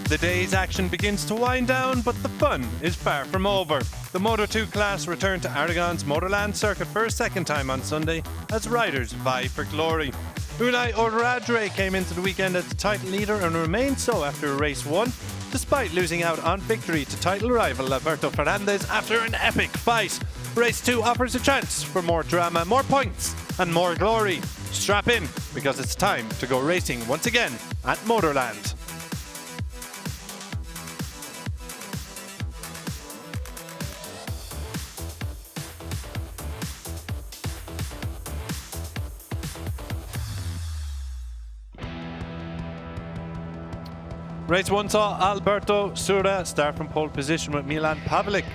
The day's action begins to wind down, but the fun is far from over. The Moto2 class returned to Aragon's MotorLand circuit for a second time on Sunday as riders vie for glory. Unai Oradre came into the weekend as the title leader and remained so after race 1, despite losing out on victory to title rival Alberto Fernandez after an epic fight. Race 2 offers a chance for more drama, more points and more glory. Strap in, because it's time to go racing once again at MotorLand. Race 1 saw Alberto Sura start from pole position with Milan Pavlik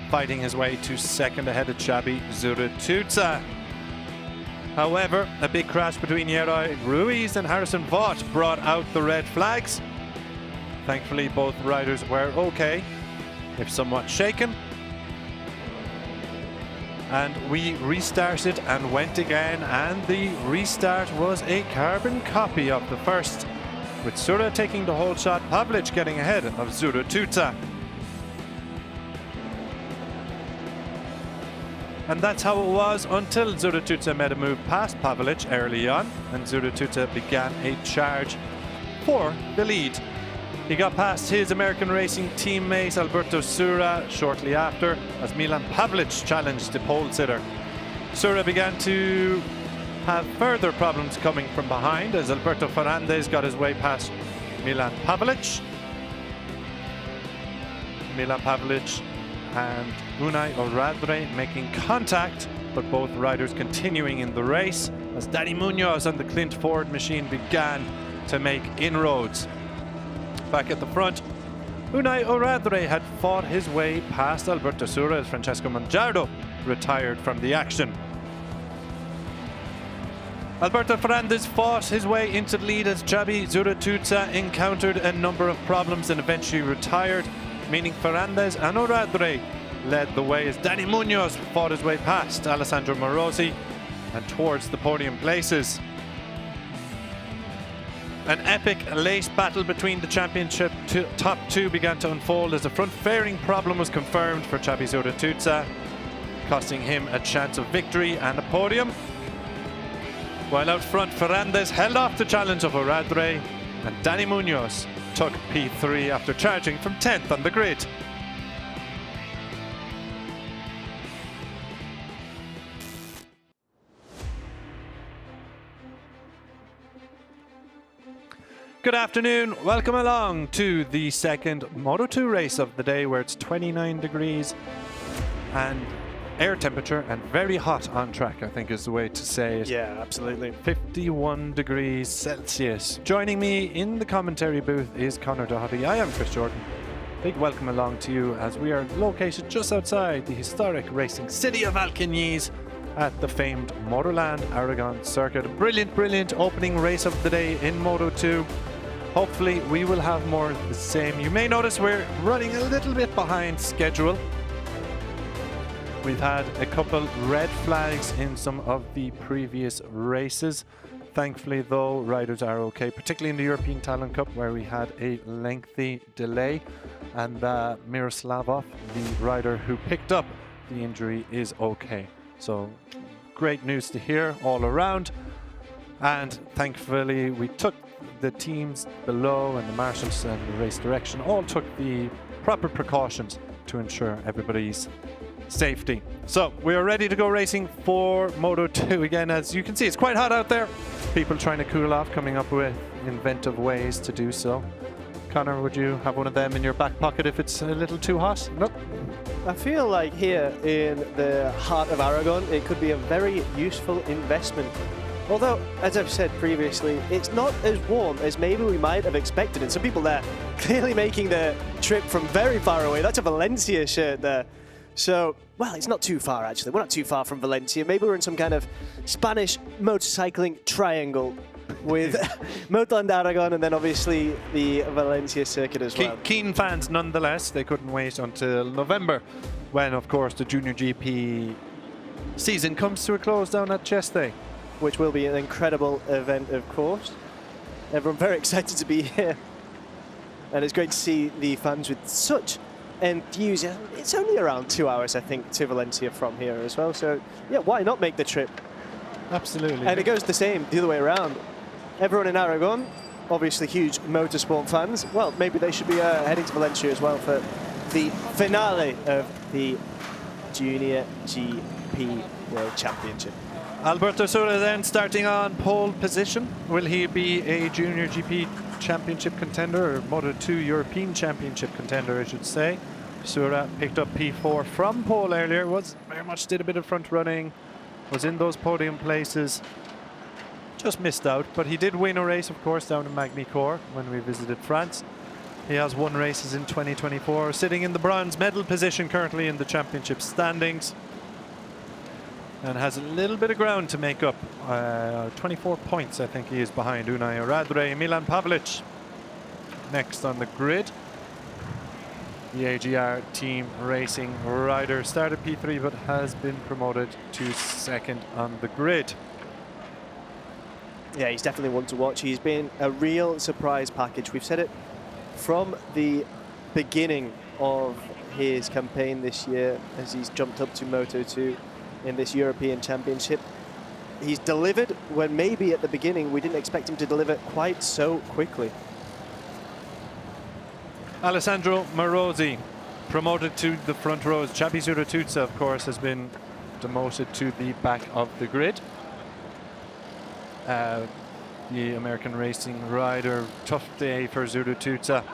fighting his way to second ahead of Xabi Zurituza. However, a big crash between Yeroy Ruiz and Harrison Vaught brought out the red flags. Thankfully, both riders were okay, if somewhat shaken. And we restarted and went again, and the restart was a carbon copy of the first, with Sura taking the whole shot, Pavlich getting ahead of Zurituza. And that's how it was until Zurituza made a move past Pavlich early on, and Zurituza began a charge for the lead. He got past his American racing teammate Alberto Sura shortly after, as Milan Pavlich challenged the pole sitter. Sura began to have further problems coming from behind as Alberto Fernandez got his way past Milan Pavlich. Milan Pavlich and Unai Oradre making contact, but both riders continuing in the race as Danny Munoz and the Clint Ford machine began to make inroads. Back at the front, Unai Oradre had fought his way past Alberto Sura as Francesco Mongiardo retired from the action. Alberto Fernandez fought his way into the lead as Xabi Zurituza encountered a number of problems and eventually retired, meaning Fernandez and Oradre led the way as Danny Munoz fought his way past Alessandro Morosi and towards the podium places. An epic lace battle between the championship top two began to unfold as a front fairing problem was confirmed for Xabi Zurituza, costing him a chance of victory and a podium. While out front, Fernandez held off the challenge of Oradre, and Danny Munoz took P3 after charging from 10th on the grid. Good afternoon, welcome along to the second Moto2 race of the day, where it's 29 degrees and air temperature and very hot on track, I think is the way to say it. Yeah, absolutely. 51 degrees Celsius. Joining me in the commentary booth is Connor Doherty. I am Chris Jordan. Big welcome along to you as we are located just outside the historic racing city of Alcaniz at the famed MotorLand Aragón circuit. A brilliant opening race of the day in Moto2. Hopefully we will have more of the same. You may notice we're running a little bit behind schedule. We've had a couple red flags in some of the previous races. Thankfully, though, riders are okay, particularly in the European Talent Cup, where we had a lengthy delay. And Miroslavov, the rider who picked up the injury, is okay. So, great news to hear all around. And thankfully, we took the teams below and the marshals and the race direction all took the proper precautions to ensure everybody's safety. So we are ready to go racing for Moto2 again. As you can see, it's quite hot out there. People trying to cool off, coming up with inventive ways to do so. Connor, would you have one of them in your back pocket if it's a little too hot? Nope. I feel like here in the heart of Aragon, it could be a very useful investment. Although, as I've said previously, it's not as warm as maybe we might have expected. And some people there clearly making the trip from very far away. That's a Valencia shirt there. So, well, it's not too far, actually. We're not too far from Valencia. Maybe we're in some kind of Spanish motorcycling triangle with MotorLand Aragón and then obviously the Valencia circuit as well. Keen fans nonetheless. They couldn't wait until November when, of course, the JuniorGP season comes to a close down at Cheste. Which will be an incredible event, of course. Everyone very excited to be here. And it's great to see the fans with such enthusiasm. It's only around 2 hours, I think, to Valencia from here as well. So, yeah, why not make the trip? Absolutely. And it goes the same the other way around. Everyone in Aragon, obviously huge motorsport fans, well, maybe they should be heading to Valencia as well for the finale of the Junior GP World Championship. Alberto Sola then starting on pole position. Will he be a Junior GP Championship contender, or Moto2 European Championship contender, I should say? Sura picked up P4 from pole earlier, was very much did a bit of front running, was in those podium places, just missed out, but he did win a race, of course, down in Magny-Cours when we visited France. He has won races in 2024, sitting in the bronze medal position currently in the championship standings, and has a little bit of ground to make up. 24 points, I think he is behind Unai Radre. Milan Pavlic next on the grid. The AGR team racing rider started P3 but has been promoted to second on the grid. Yeah, he's definitely one to watch. He's been a real surprise package. We've said it from the beginning of his campaign this year as he's jumped up to Moto2 in this European Championship. He's delivered when maybe at the beginning we didn't expect him to deliver quite so quickly. Alessandro Morosi promoted to the front rows. Xabi Zuratuza, of course, has been demoted to the back of the grid. The American racing rider, tough day for Zuratuza. It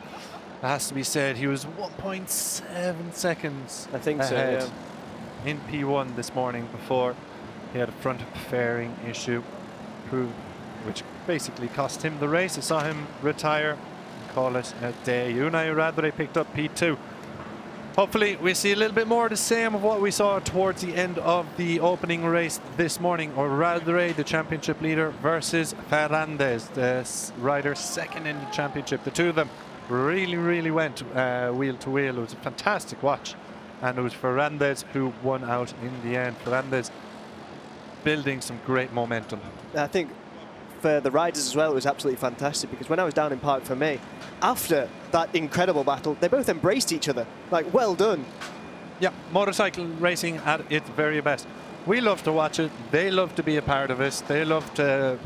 has to be said, he was 1.7 seconds I think ahead so, yeah. in P1 this morning before he had a front fairing issue, which basically cost him the race. It saw him retire and call it a day. Unai Radre picked up P2. Hopefully we see a little bit more of the same of what we saw towards the end of the opening race this morning. Or Radre, the championship leader, versus Ferrandez, the rider second in the championship. The two of them really went wheel to wheel. It was a fantastic watch, and it was Ferrandez who won out in the end. Ferrandez building some great momentum. I think for the riders as well, it was absolutely fantastic, because when I was down in Parc Fermé, after that incredible battle, they both embraced each other. Like, well done. Yeah, motorcycle racing at its very best. We love to watch it. They love to be a part of it. They love to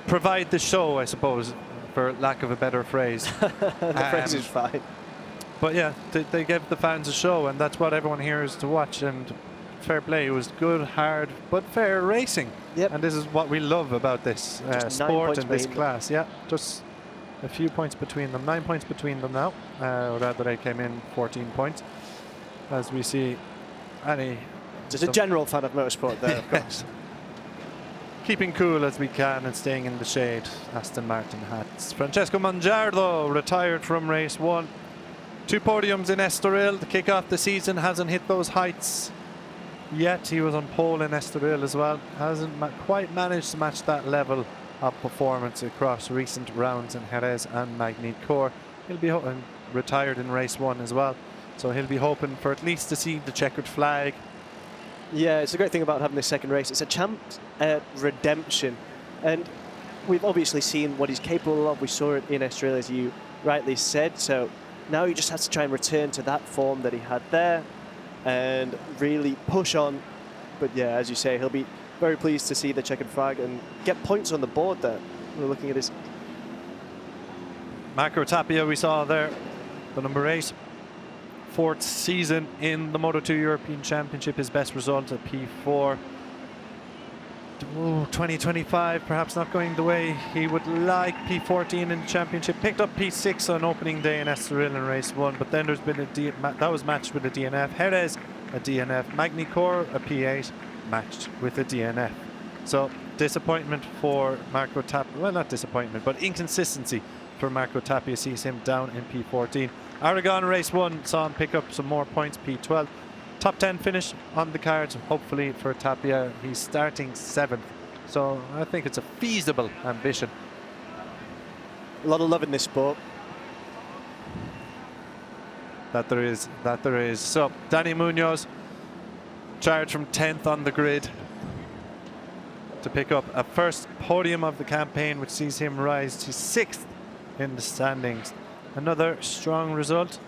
provide the show, I suppose, for lack of a better phrase. The phrase is fine. But yeah, they give the fans a show, and that's what everyone here is to watch. And fair play, it was good, hard, but fair racing. Yep. And this is what we love about this sport and this class. Yeah, just a few points between them. 9 points between them now. Radre came in 14 points. As we see, just a general fan of motorsport there, of course. Keeping cool as we can and staying in the shade. Aston Martin hats. Francesco Mangiardo retired from race 1. 2 podiums in Estoril to kick off the season. Hasn't hit those heights yet. He was on pole in Estoril as well. Hasn't quite managed to match that level of performance across recent rounds in Jerez and Magny-Cours. He'll be retired in race 1 as well, so he'll be hoping for at least to see the checkered flag. Yeah, it's a great thing about having this second race. It's a chance at redemption, and we've obviously seen what he's capable of. We saw it in Estoril, as you rightly said, so now he just has to try and return to that form that he had there and really push on. But yeah, as you say, he'll be very pleased to see the checkered flag and get points on the board there. We're looking at his... Marco Tapia we saw there, the number 8. 4th season in the Moto2 European Championship, his best result at P4. 2025 perhaps not going the way he would like. P14 in the championship, picked up P6 on opening day in Estoril in race 1, but then there's been that was matched with a DNF. Jerez a DNF, Magny-Cours a P8 matched with a DNF. So disappointment for Marco Tapia, well, not disappointment, but inconsistency for Marco Tapia sees him down in P14. Aragon race 1 saw him pick up some more points, P12. Top 10 finish on the cards, hopefully, for Tapia. He's starting 7th, so I think it's a feasible ambition. A lot of love in this sport. That there is. So, Danny Munoz, charged from 10th on the grid to pick up a first podium of the campaign, which sees him rise to 6th in the standings. Another strong result.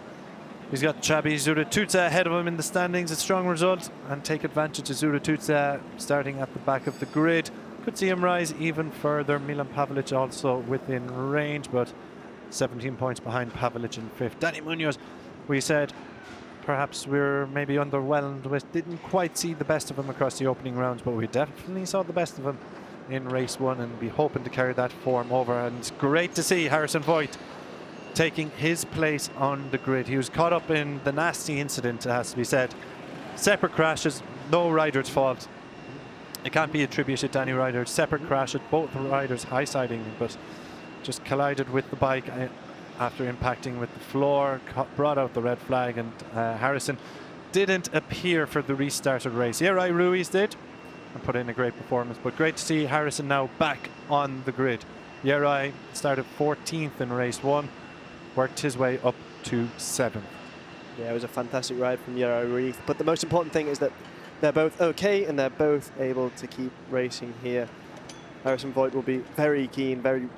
He's got Chabi Zuratutsa ahead of him in the standings. A strong result, and take advantage of Zuratutsa starting at the back of the grid. Could see him rise even further. Milan Pavlic also within range, but 17 points behind Pavlic in 5th. Danny Munoz, we said perhaps we're maybe underwhelmed with, didn't quite see the best of him across the opening rounds, but we definitely saw the best of him in race 1 and be hoping to carry that form over. And it's great to see Harrison Voigt taking his place on the grid. He was caught up in the nasty incident, it has to be said. Separate crashes, no rider's fault. It can't be attributed to any rider. Separate crash at both riders high-siding, but just collided with the bike after impacting with the floor, brought out the red flag, and Harrison didn't appear for the restarted race. Yeray Ruiz did and put in a great performance, but great to see Harrison now back on the grid. Yeray started 14th in race 1, worked his way up to 7th. Yeah, it was a fantastic ride from Yeray Ruiz, but the most important thing is that they're both okay and they're both able to keep racing here. Harrison Voigt will be very keen, very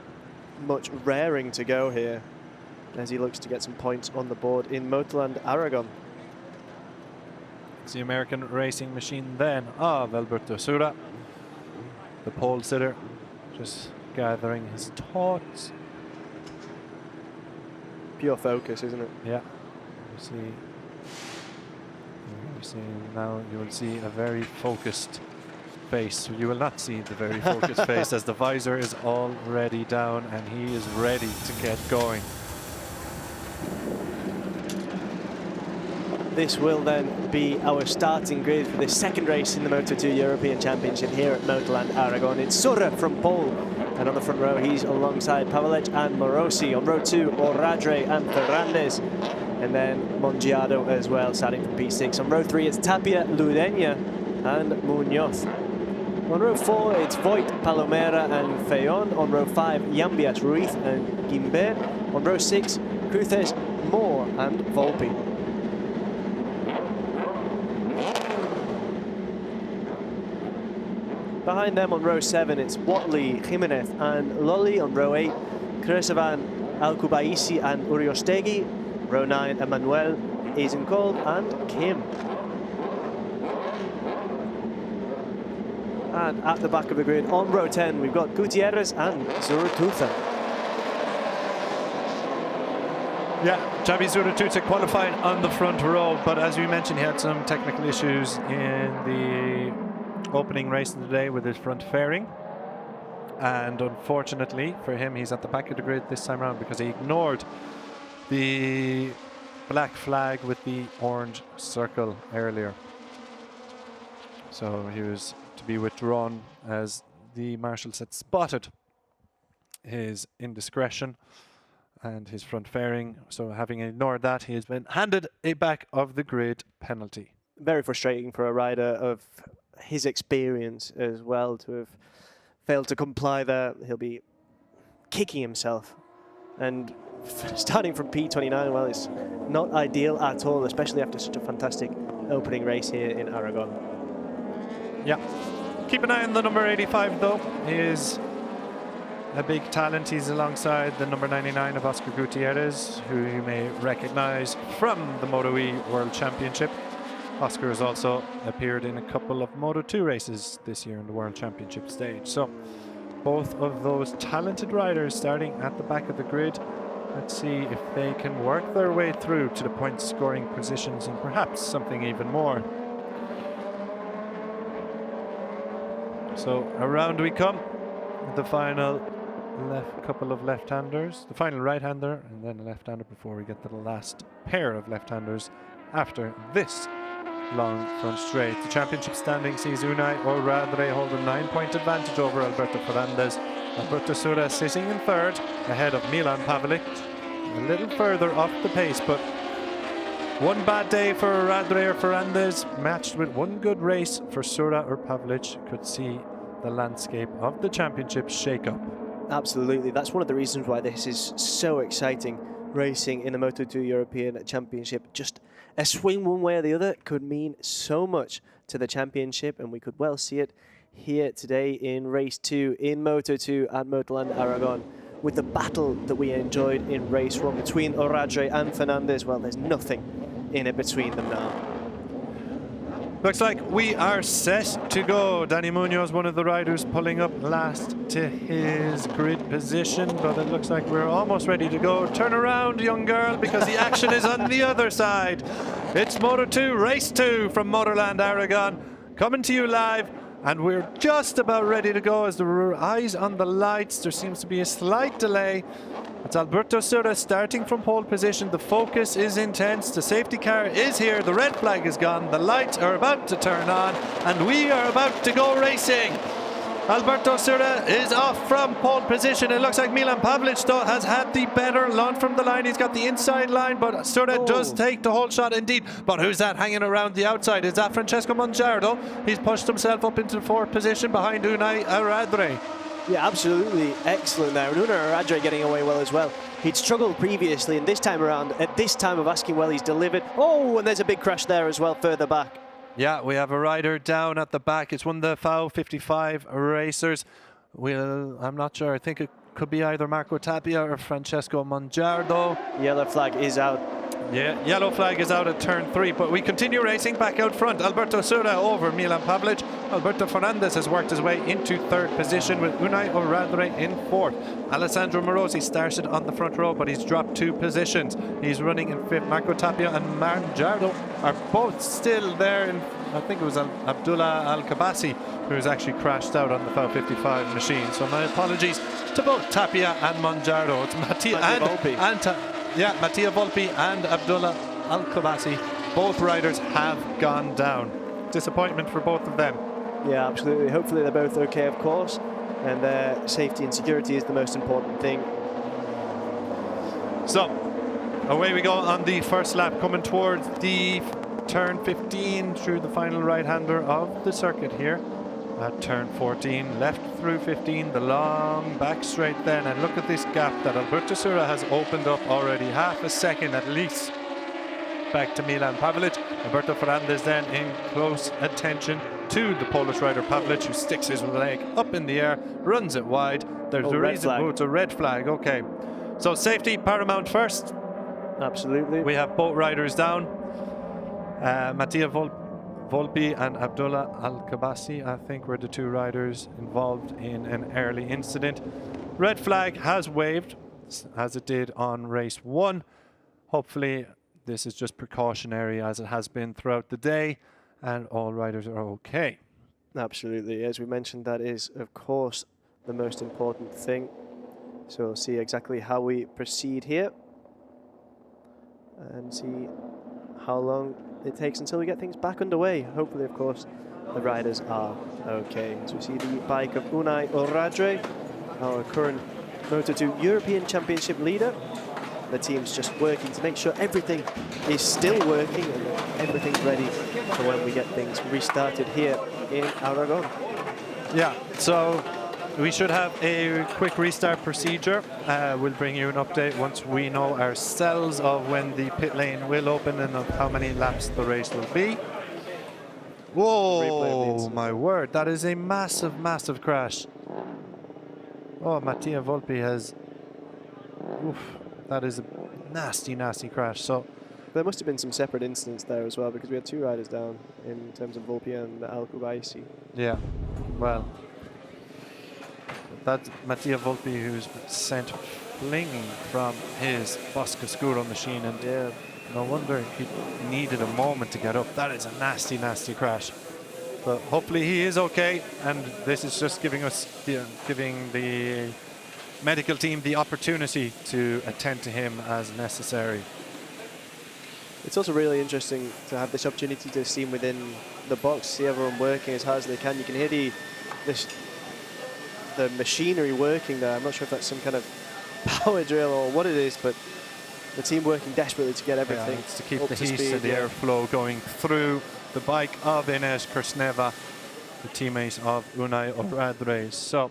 much raring to go here as he looks to get some points on the board in MotorLand Aragón. It's the American racing machine then of Alberto Sura, the pole sitter, just gathering his thoughts. Pure focus, isn't it? Yeah. Now you will see a very focused face. You will not see the very focused face as the visor is already down and he is ready to get going. This will then be our starting grid for the second race in the Moto2 European Championship here at MotorLand Aragón. It's Sura from pole, and on the front row he's alongside Pavlic and Morosi. On row 2, Oradre and Ferrandez, and then Mongiado as well, starting from P6. On row 3, it's Tapia, Ludenia and Munoz. On row 4, it's Voigt, Palomera and Feyon. On row 5, Yambias, Ruiz and Guimbert. On row 6, Cruces, Moore and Volpi. Behind them on row 7, it's Watley, Jimenez and Lolly. On row 8, Kresavan, Alkubaisi and Uriostegi. Row 9, Emmanuel, Eisenkol and Kim. And at the back of the grid, on row 10, we've got Gutierrez and Zuratutsa. Yeah, Xabi Zuratutsa qualified on the front row, but as we mentioned, he had some technical issues in the opening race of the day with his front fairing. And unfortunately for him, he's at the back of the grid this time around because he ignored the black flag with the orange circle earlier. So he was to be withdrawn as the marshals had spotted his indiscretion and his front fairing. So having ignored that, he has been handed a back of the grid penalty. Very frustrating for a rider of his experience as well to have failed to comply there. He'll be kicking himself. And starting from P29, well, it's not ideal at all, especially after such a fantastic opening race here in Aragon. Yeah. Keep an eye on the number 85, though. He is a big talent. He's alongside the number 99 of Oscar Gutierrez, who you may recognize from the Moto2 World Championship. Oscar has also appeared in a couple of Moto2 races this year in the World Championship stage. So both of those talented riders starting at the back of the grid. Let's see if they can work their way through to the point scoring positions and perhaps something even more. So around we come. The final couple of left-handers, the final right-hander and then a left-hander before we get to the last pair of left-handers after this long front straight. The championship standing sees Unai Oradre hold a 9-point advantage over Alberto Ferrandez. Alberto Sura sitting in 3rd ahead of Milan Pavlic, a little further off the pace, but one bad day for Oradre or Ferrandez matched with one good race for Sura or Pavlic could see the landscape of the championship shake up. Absolutely, that's one of the reasons why this is so exciting. Racing in the Moto2 European Championship, just a swing one way or the other could mean so much to the championship, and we could well see it here today in race 2 in Moto2 at MotorLand Aragón. with the battle that we enjoyed in race 1 between Oradre and Fernandez. Well, there's nothing in it between them now. Looks like we are set to go. Danny Munoz, one of the riders, pulling up last to his grid position, but it looks like we're almost ready to go. Turn around, young girl, because the action is on the other side. It's Moto2 Race 2 from MotorLand Aragón, coming to you live, and we're just about ready to go. As the eyes on the lights, there seems to be a slight delay. It's Alberto Sura starting from pole position. The focus is intense. The safety car is here. The red flag is gone. The lights are about to turn on, and we are about to go racing. Alberto Sura is off from pole position. It looks like Milan Pavlic, though, has had the better launch from the line. He's got the inside line, but Sura does take the whole shot indeed. But who's that hanging around the outside? Is that Francesco Mongiardo? He's pushed himself up into the fourth position behind Unai Oradre. Yeah, absolutely excellent there. And Unai Oradre getting away well as well. He'd struggled previously, and this time around, at this time of asking well, he's delivered. Oh, and there's a big crash there as well, further back. Yeah, we have a rider down at the back. It's one of the FIM 55 racers. I'm not sure. I think it could be either Marco Tapia or Francesco Mongiardo. Yellow flag is out. Yeah, yellow flag is out at turn 3, but we continue racing back out front. Alberto Sura over Milan Pavlic. Alberto Fernandez has worked his way into third position with Unai Oradre in fourth. Alessandro Morosi started on the front row, but he's dropped 2 positions. He's running in fifth. Marco Tapia and Mongiardo are both still there. I think it was Abdullah Al-Kabasi who's actually crashed out on the FIM 55 machine. So my apologies to both Tapia and Mongiardo. It's Mattia Volpi and Abdullah Al-Kabasi. Both riders have gone down. Disappointment for both of them. Yeah, absolutely. Hopefully they're both okay, of course. And their safety and security is the most important thing. So, away we go on the first lap, coming towards the turn 15 through the final right-hander of the circuit here. At turn 14, left through 15, the long back straight then, and look at this gap that Alberto Sura has opened up already, half a second at least back to Milan Pavlic. Alberto Fernandez then in close attention to the Polish rider Pavlic, who sticks his leg up in the air, runs it wide. There's a reason. Oh, it's a red flag. Okay, so safety paramount first. Absolutely. We have both riders down. Mattia Volpi and Abdullah Al-Kabasi, I think, were the 2 riders involved in an early incident. Red flag has waved, as it did on race 1. Hopefully this is just precautionary, as it has been throughout the day, and all riders are okay. Absolutely. As we mentioned, that is, of course, the most important thing. So we'll see exactly how we proceed here and see how long it takes until we get things back underway. Hopefully, of course, the riders are okay. So we see the bike of Unai Oradre, our current Moto2 European Championship leader. The team's just working to make sure everything is still working and that everything's ready for when we get things restarted here in Aragon. Yeah, so we should have a quick restart procedure. We'll bring you an update once we know ourselves of when the pit lane will open and of how many laps the race will be. Whoa, my word, that is a massive, massive crash. Oh, Mattia Volpi has... Oof, that is a nasty, nasty crash. So there must have been some separate incidents there as well, because we had 2 riders down in terms of Volpi and Al-Kubaisi. Yeah, well... That's Mattia Volpi, who's sent flinging from his Boscoscuro machine, and yeah, no wonder he needed a moment to get up. That is a nasty, nasty crash. But hopefully he is okay, and this is just giving the medical team the opportunity to attend to him as necessary. It's also really interesting to have this opportunity to see him within the box, see everyone working as hard as they can. You can hear the machinery working there. I'm not sure if that's some kind of power drill or what it is, but the team working desperately to get everything. Yeah, it's to keep the heat and the airflow going through the bike of Ines Kersneva, the teammate of Unai Oradre. So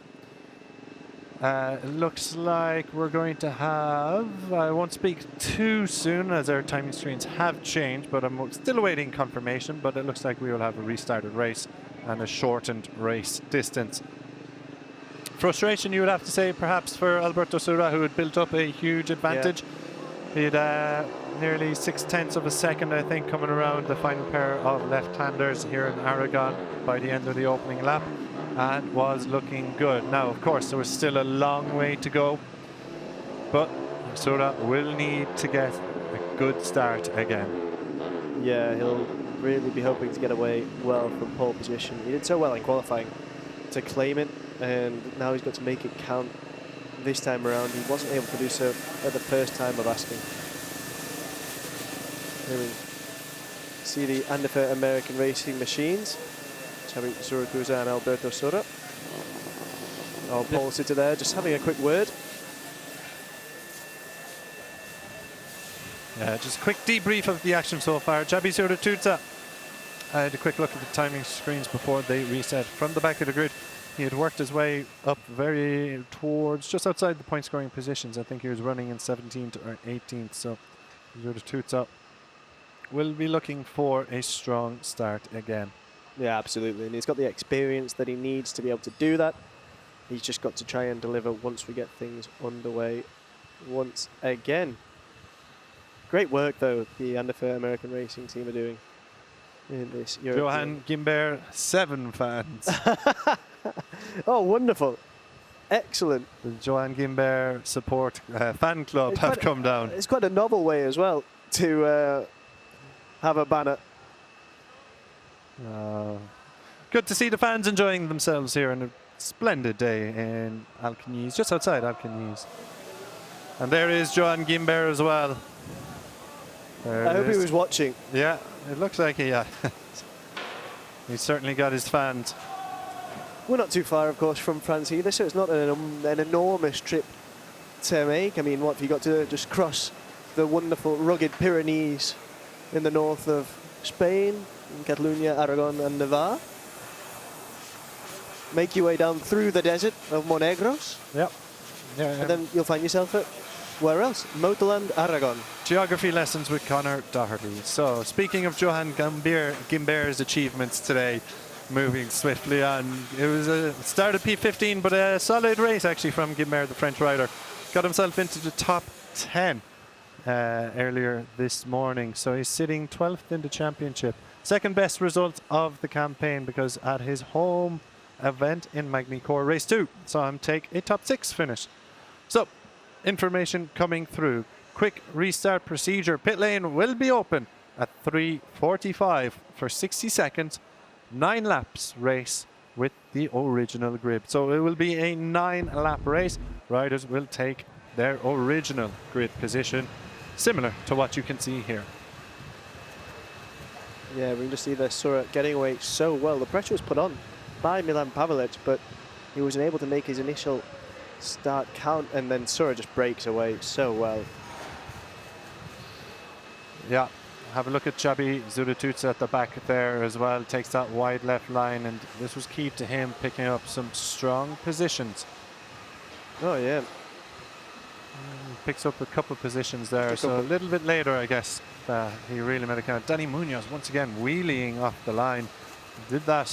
it looks like we're going to have, I won't speak too soon as our timing screens have changed, but I'm still awaiting confirmation, but it looks like we will have a restarted race and a shortened race distance frustration, you would have to say, perhaps, for Alberto Sura, who had built up a huge advantage. He had nearly 0.6 of a second, I think, coming around the final pair of left-handers here in Aragon by the end of the opening lap, and was looking good. Now, of course, there was still a long way to go, but Sura will need to get a good start again. Yeah, he'll really be hoping to get away well from pole position. He did so well in qualifying to claim it, and now he's got to make it count this time around. He wasn't able to do so at the first time of asking. Here we see the Andefer American Racing Machines, Xavi Zuracruza and Alberto Sura. Oh, pole sitter there, just having a quick word. Yeah, just a quick debrief of the action so far. Xabi Zuracruza had a quick look at the timing screens before they reset from the back of the grid. He had worked his way up very towards just outside the point scoring positions. I think he was running in 17th or 18th, so Zuracruza will be looking for a strong start again. Yeah, absolutely, and he's got the experience that he needs to be able to do that. He's just got to try and deliver once we get things underway once again. Great work, though, the Andefer American Racing team are doing in this European. Johan Gimber, 7 fans. Oh, wonderful. Excellent. The Johan Gimber support fan club have come down. It's quite a novel way as well to have a banner. Good to see the fans enjoying themselves here on a splendid day in Alcaniz, just outside Alcaniz. And there is Johan Gimber as well. I hope he was watching. Yeah, it looks like he he's certainly got his fans. We're not too far, of course, from France either, so it's not an enormous trip to make. I mean, what have you got to just cross the wonderful, rugged Pyrenees in the north of Spain, in Catalonia, Aragon and Navarre? Make your way down through the desert of Monegros. Yep. Yeah, and then you'll find yourself at, where else? MotorLand Aragón. Geography lessons with Conor Doherty. So, speaking of Johan Gimber's achievements today, moving swiftly on. It was a start at P15, but a solid race actually from Gimber, the French rider. Got himself into the top 10 earlier this morning. So he's sitting 12th in the championship. Second best result of the campaign, because at his home event in Magny-Cours, race 2, saw him take a top 6 finish. So, information coming through. Quick restart procedure. Pit lane will be open at 3:45 for 60 seconds. 9 laps race with the original grid. So it will be a 9-lap race. Riders will take their original grid position, similar to what you can see here. Yeah, we can just see the Sura getting away so well. The pressure was put on by Milan Pavelic, but he was unable to make his initial start count, and then Sura just breaks away so well. Yeah. Have a look at Xabi Zuracruza at the back there as well. Takes that wide left line, and this was key to him picking up some strong positions. Oh, yeah. Picks up a couple of positions there. So a little bit later, I guess, he really made a count. Danny Munoz, once again, wheeling off the line. Did that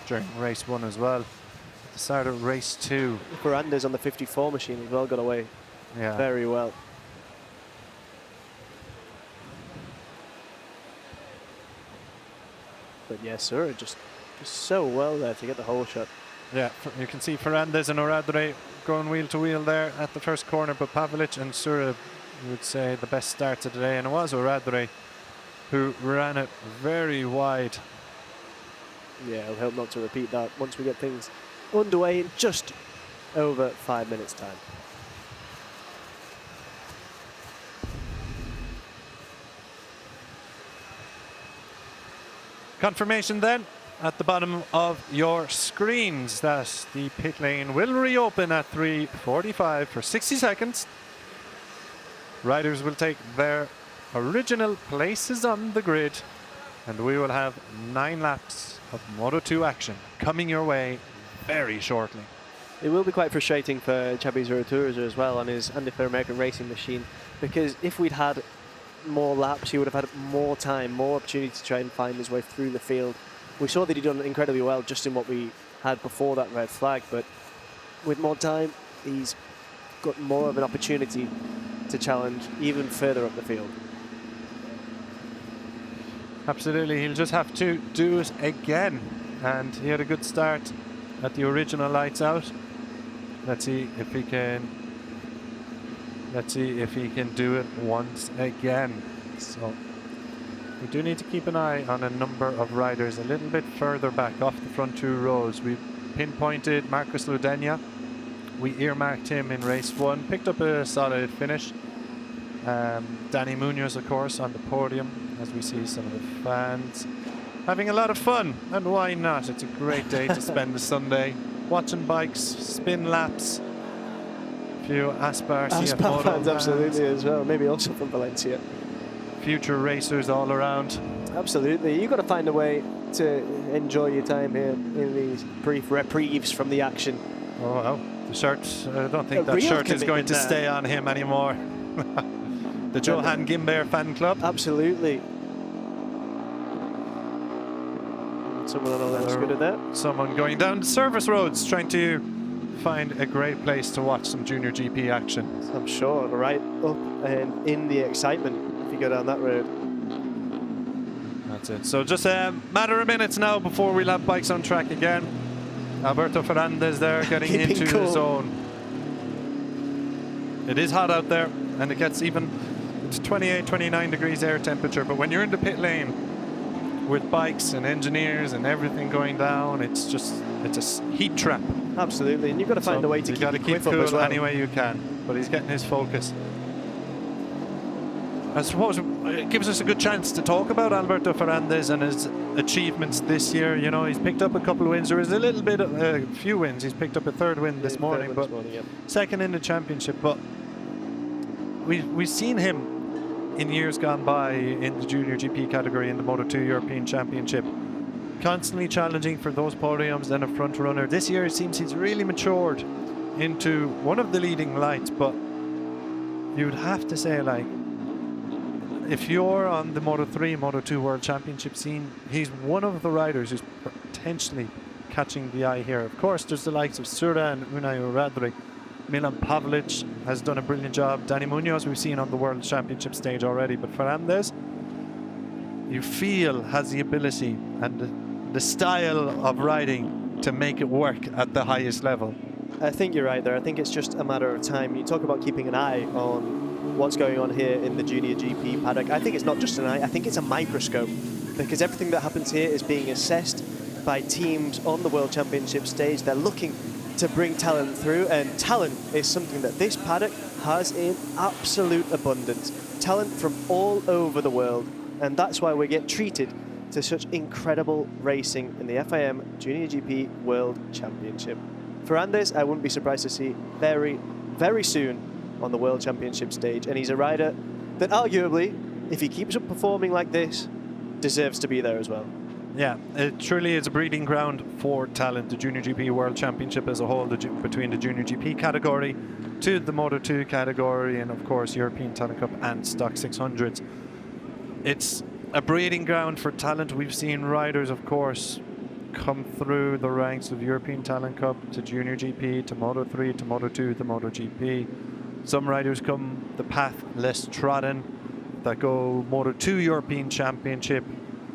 during race 1 as well. At the start of race 2. Ferrandis on the 54 machine as well got away very well. But yeah, Sura just so well there to get the whole shot. Yeah, you can see Ferrandis and Oradre going wheel to wheel there at the first corner, but Pavelic and Sura, you would say, the best starts of the day, and it was Oradre who ran it very wide. Yeah, I'll help not to repeat that once we get things underway in just over 5 minutes' time. Confirmation then at the bottom of your screens that the pit lane will reopen at 3:45 for 60 seconds. Riders will take their original places on the grid, and we will have 9 laps of Moto2 action coming your way very shortly. It will be quite frustrating for Xabi Zuracruza as well on his Andefer American Racing Machine, because if we'd had more laps, he would have had more time, more opportunity to try and find his way through the field. We saw that he'd done incredibly well just in what we had before that red flag, but with more time, he's got more of an opportunity to challenge even further up the field. Absolutely, he'll just have to do it again. And he had a good start at the original lights out. Let's see if he can. Let's see if he can do it once again. So we do need to keep an eye on a number of riders a little bit further back off the front two rows. We pinpointed Marcus Ludenia. We earmarked him in race 1. Picked up a solid finish. Danny Munoz, of course, on the podium, as we see some of the fans having a lot of fun. And why not? It's a great day to spend the Sunday watching bikes spin laps. A few Aspar CF fans, absolutely, as well. Maybe also from Valencia. Future racers all around. Absolutely. You've got to find a way to enjoy your time here in these brief reprieves from the action. Oh, well, the shirt, I don't think that shirt is going to stay on him anymore. The Johan Gimbeer fan club. Absolutely. Someone on the good at that. Someone going down the service roads trying to find a great place to watch some Junior GP action. I'm sure, right up and in the excitement if you go down that road. That's it. So just a matter of minutes now before we'll have bikes on track again. Alberto Fernandez there getting into the zone. It is hot out there, and it gets even, it's 28, 29 degrees air temperature, but when you're in the pit lane with bikes and engineers and everything going down, it's a heat trap. Absolutely, and you've got to find a way to keep cool up any way you can, but he's getting his focus. I suppose it gives us a good chance to talk about Alberto Fernandez and his achievements this year. You know, he's picked up a couple of wins. There was a few wins. He's picked up a third win this morning, but second in the championship. But we've seen him in years gone by in the Junior GP category in the Moto2 European Championship, constantly challenging for those podiums and a front runner. This year it seems he's really matured into one of the leading lights, but you would have to say, like, if you're on the Moto3, Moto2 World Championship scene, he's one of the riders who's potentially catching the eye here. Of course, there's the likes of Sura and Unai Uradri. Milan Pavlic has done a brilliant job. Danny Munoz we've seen on the World Championship stage already, but Fernandez, you feel, has the ability and the style of riding to make it work at the highest level. I think you're right there. I think it's just a matter of time. You talk about keeping an eye on what's going on here in the Junior GP paddock. I think it's not just an eye, I think it's a microscope, because everything that happens here is being assessed by teams on the World Championship stage. They're looking to bring talent through, and talent is something that this paddock has in absolute abundance. Talent from all over the world, and that's why we get treated to such incredible racing in the FIM Junior GP World Championship. Fernandez, I wouldn't be surprised to see very, very soon on the World Championship stage, and he's a rider that arguably, if he keeps up performing like this, deserves to be there as well. Yeah, it truly is a breeding ground for talent, the Junior GP World Championship as a whole, between the Junior GP category to the Moto2 category, and of course European Talent Cup and Stock 600s. It's a breeding ground for talent. We've seen riders, of course, come through the ranks of European Talent Cup to Junior GP to Moto3 to Moto2 to MotoGP. Some riders come the path less trodden that go Moto2 European Championship,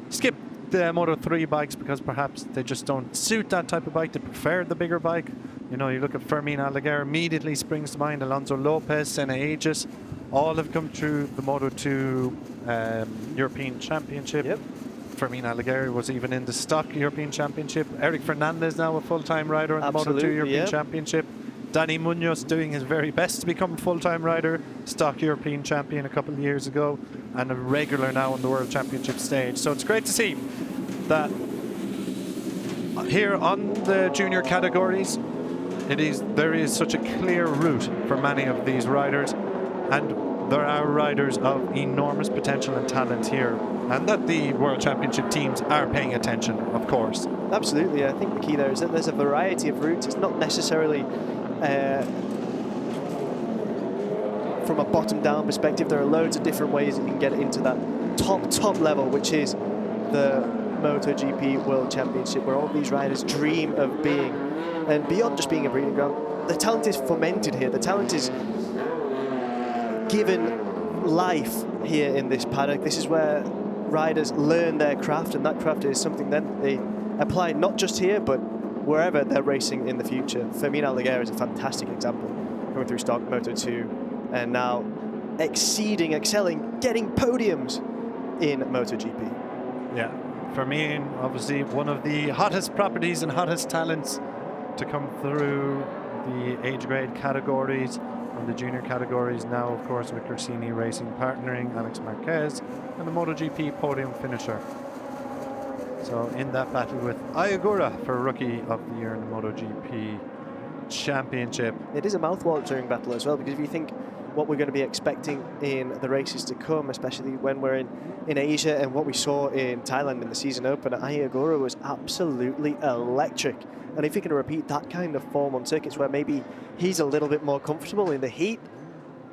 skip the Moto3 bikes because perhaps they just don't suit that type of bike. They prefer the bigger bike. You know, you look at Fermin Aldeguer, immediately springs to mind. Alonso Lopez, Senna Aegis, all have come through the Moto2 European Championship. Yep. Fermin Aldeguer was even in the Stock European Championship. Eric Fernandez now a full-time rider in the Moto2 European Championship. Danny Munoz doing his very best to become a full-time rider, Stock European champion a couple of years ago, and a regular now on the World Championship stage. So it's great to see that here on the junior categories, there is such a clear route for many of these riders, and there are riders of enormous potential and talent here, and that the World Championship teams are paying attention, of course. Absolutely, I think the key there is that there's a variety of routes. It's not necessarily from a bottom-down perspective. There are loads of different ways that you can get into that top level, which is the MotoGP World Championship, where all these riders dream of being. And beyond just being a breeding ground, the talent is fomented here. The talent is given life here in this paddock. This is where riders learn their craft, and that craft is something then they apply not just here, but wherever they're racing in the future. FIM Aldeguer is a fantastic example, coming through stock Moto2, and now excelling, getting podiums in MotoGP. Yeah, Fermin, obviously one of the hottest properties and hottest talents to come through the age grade categories and the junior categories. Now, of course, with Corsini Racing partnering Alex Marquez and the MotoGP podium finisher. So in that battle with Ayagura for Rookie of the Year in the MotoGP Championship. It is a mouth-watering battle as well, because if you think what we're going to be expecting in the races to come, especially when we're in Asia, and what we saw in Thailand in the season opener, Ayagura was absolutely electric. And if he can repeat that kind of form on circuits where maybe he's a little bit more comfortable in the heat,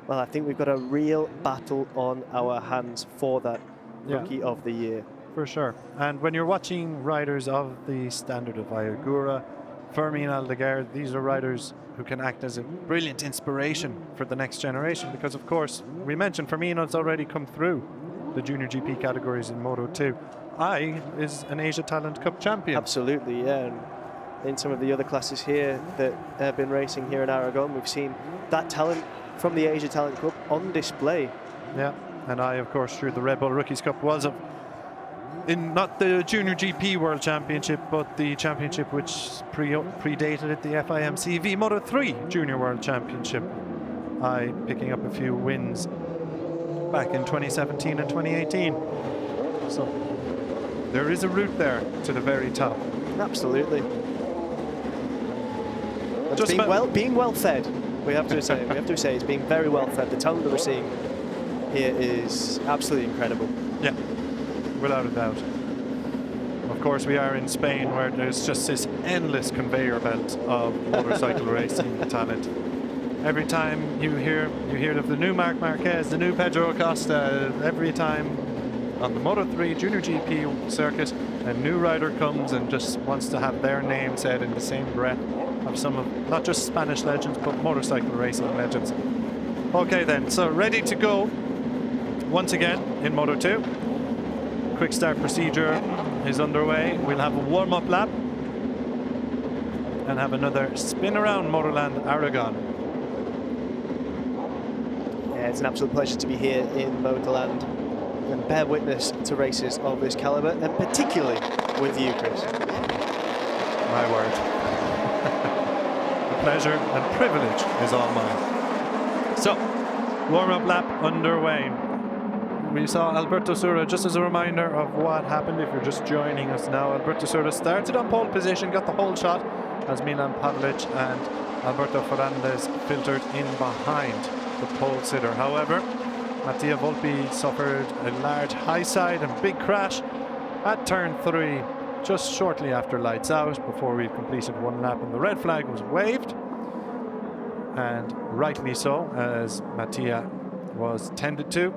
well, I think we've got a real battle on our hands for that Rookie of the Year. For sure. And when you're watching riders of the standard of Ayagura, Fermin Aldeguer, these are riders who can act as a brilliant inspiration for the next generation, because of course we mentioned Firmino's already come through the Junior GP categories in Moto2. Is an Asia Talent Cup champion. Absolutely, yeah. And in some of the other classes here that have been racing here in Aragon, we've seen that talent from the Asia Talent Cup on display. Yeah, and of course through the Red Bull Rookies Cup was in not the Junior GP World Championship, but the championship which predated it, the FIM CV Moto3 Junior World Championship. Picking up a few wins back in 2017 and 2018. So there is a route there to the very top. Absolutely. Just being well fed. We have to say it's being very well fed. The talent that we're seeing here is absolutely incredible. Yeah. Without a doubt. Of course, we are in Spain, where there's just this endless conveyor belt of motorcycle racing talent. Every time you hear of the new Marc Marquez, the new Pedro Acosta, every time on the Moto3 Junior GP circuit, a new rider comes and just wants to have their name said in the same breath of some of not just Spanish legends, but motorcycle racing legends. Okay then, so ready to go once again in Moto2. Quick start procedure is underway. We'll have a warm-up lap and have another spin around MotorLand Aragón. Yeah, it's an absolute pleasure to be here in MotorLand and bear witness to races of this caliber, and particularly with you, Chris. My word. The pleasure and privilege is all mine. So, warm-up lap underway. We saw Alberto Sura, just as a reminder of what happened if you're just joining us now. Alberto Sura started on pole position, got the whole shot as Milan Pavlic and Alberto Ferrandez filtered in behind the pole sitter. However, Mattia Volpi suffered a large high side and big crash at turn 3 just shortly after lights out, before we'd completed one lap, and the red flag was waved, and rightly so, as Mattia was tended to.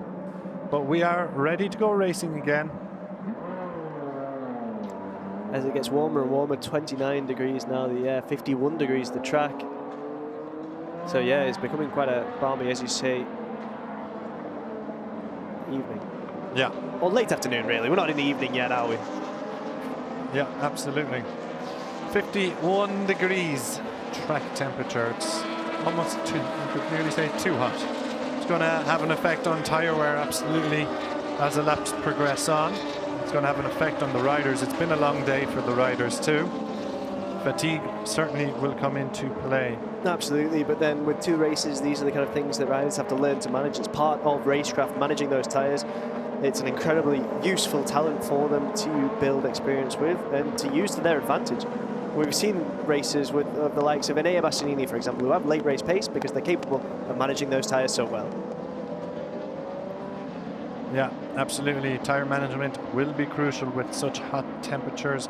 But we are ready to go racing again. As it gets warmer and warmer, 29 degrees now the air, 51 degrees the track. So yeah, it's becoming quite a balmy, as you say, evening. Yeah. Or late afternoon, really. We're not in the evening yet, are we? Yeah, absolutely. 51 degrees track temperature. It's almost too, you could nearly say too hot. It's going to have an effect on tyre wear, absolutely, as the laps progress on. It's going to have an effect on the riders. It's been a long day for the riders too. Fatigue certainly will come into play. Absolutely, but then with 2 races, these are the kind of things that riders have to learn to manage. It's part of racecraft, managing those tyres. It's an incredibly useful talent for them to build experience with and to use to their advantage. We've seen races with the likes of Enea Bastianini, for example, who have late race pace because they're capable of managing those tyres so well. Yeah, absolutely. Tyre management will be crucial with such hot temperatures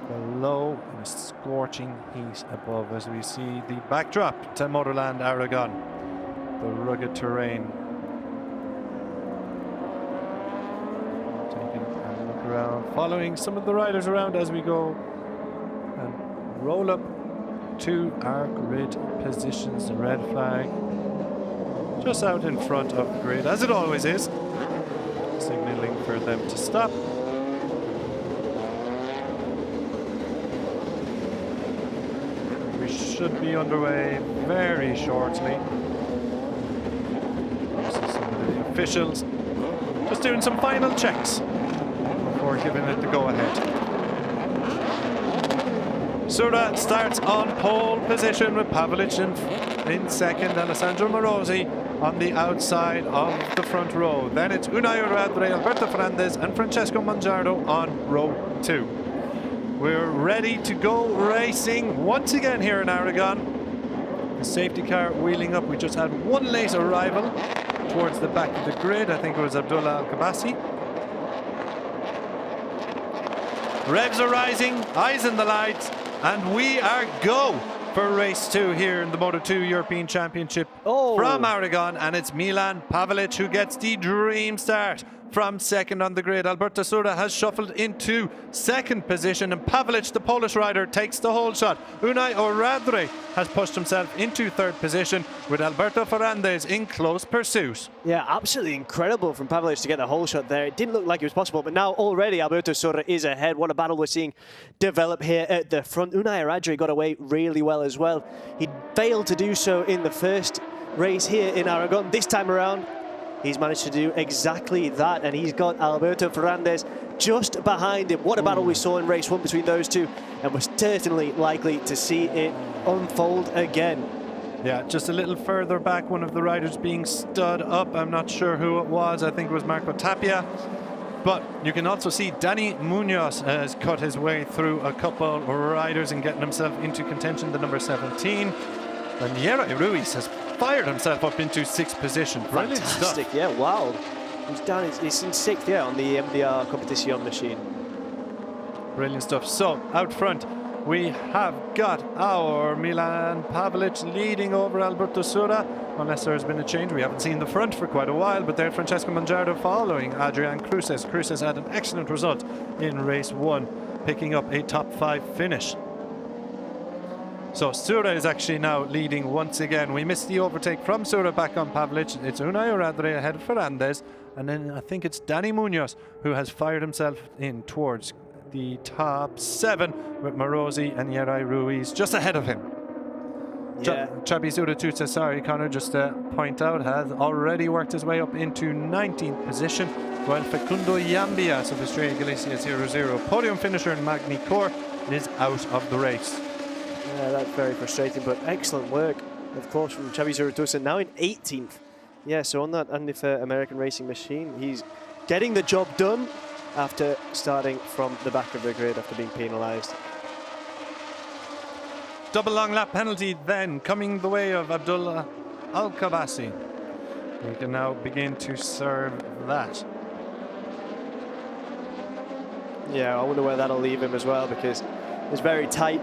below and a scorching heat above, as we see the backdrop to MotorLand Aragón, the rugged terrain. Taking a look around, following some of the riders around as we go and roll up to our grid positions. The red flag just out in front of the grid, as it always is, signaling for them to stop. We should be underway very shortly. This is some of the officials just doing some final checks before giving it the go-ahead. Sura starts on pole position with Pavlic in second, Alessandro Morosi on the outside of the front row. Then it's Unai Urradre, Alberto Fernandez and Francesco Mangiardo on row 2. We're ready to go racing once again here in Aragon. The safety car wheeling up. We just had one late arrival towards the back of the grid. I think it was Abdullah Al-Kabasi. Revs are rising, eyes in the lights, and we are go for race 2 here in the Moto2 European Championship from Aragon, and it's Milan Pavlic who gets the dream start from second on the grid. Alberto Sura has shuffled into second position, and Pavlic, the Polish rider, takes the whole shot. Unai Urradre has pushed himself into third position with Alberto Fernandez in close pursuit. Yeah, absolutely incredible from Pavlic to get the whole shot there. It didn't look like it was possible, but now already Alberto Sura is ahead. What a battle we're seeing develop here at the front. Unai Urradre got away really well as well. He failed to do so in the first race here in Aragon. This time around, he's managed to do exactly that, and he's got Alberto Fernandez just behind him. What a battle we saw in race 1 between those two, and we're certainly likely to see it unfold again. Yeah, just a little further back, one of the riders being stood up. I'm not sure who it was. I think it was Marco Tapia. But you can also see Danny Munoz has cut his way through a couple of riders and getting himself into contention, the number 17. And Yeray Ruiz has fired himself up into 6th position. Brilliant Fantastic, stuff. yeah, wow. He's down, he's in 6th, yeah, on the MDR Competition machine. Brilliant stuff. So, out front, we have got our Milan Pavlic leading over Alberto Sura, unless there has been a change. We haven't seen the front for quite a while, but there's Francesco Mangiardo following Adrian Cruces. Cruces had an excellent result in race 1, picking up a top 5 finish. So Sura is actually now leading once again. We missed the overtake from Sura back on Pavlic. It's Unai Urradre ahead of Fernandez, and then I think it's Danny Munoz who has fired himself in towards the top 7 with Morosi and Yeray Ruiz just ahead of him. Yeah. Chabi Zuratuta, sorry, Connor, just to point out, has already worked his way up into 19th position, while Facundo Yambias of Estrella Galicia 00, podium finisher in Magni Corps, is out of the race. Yeah, that's very frustrating, but excellent work, of course, from Xavi Zuratusa, now in 18th. Yeah, so on that American racing machine, he's getting the job done after starting from the back of the grid after being penalised. Double long lap penalty then coming the way of Abdullah Al-Kabasi. We can now begin to serve that. Yeah, I wonder where that'll leave him as well, because it's very tight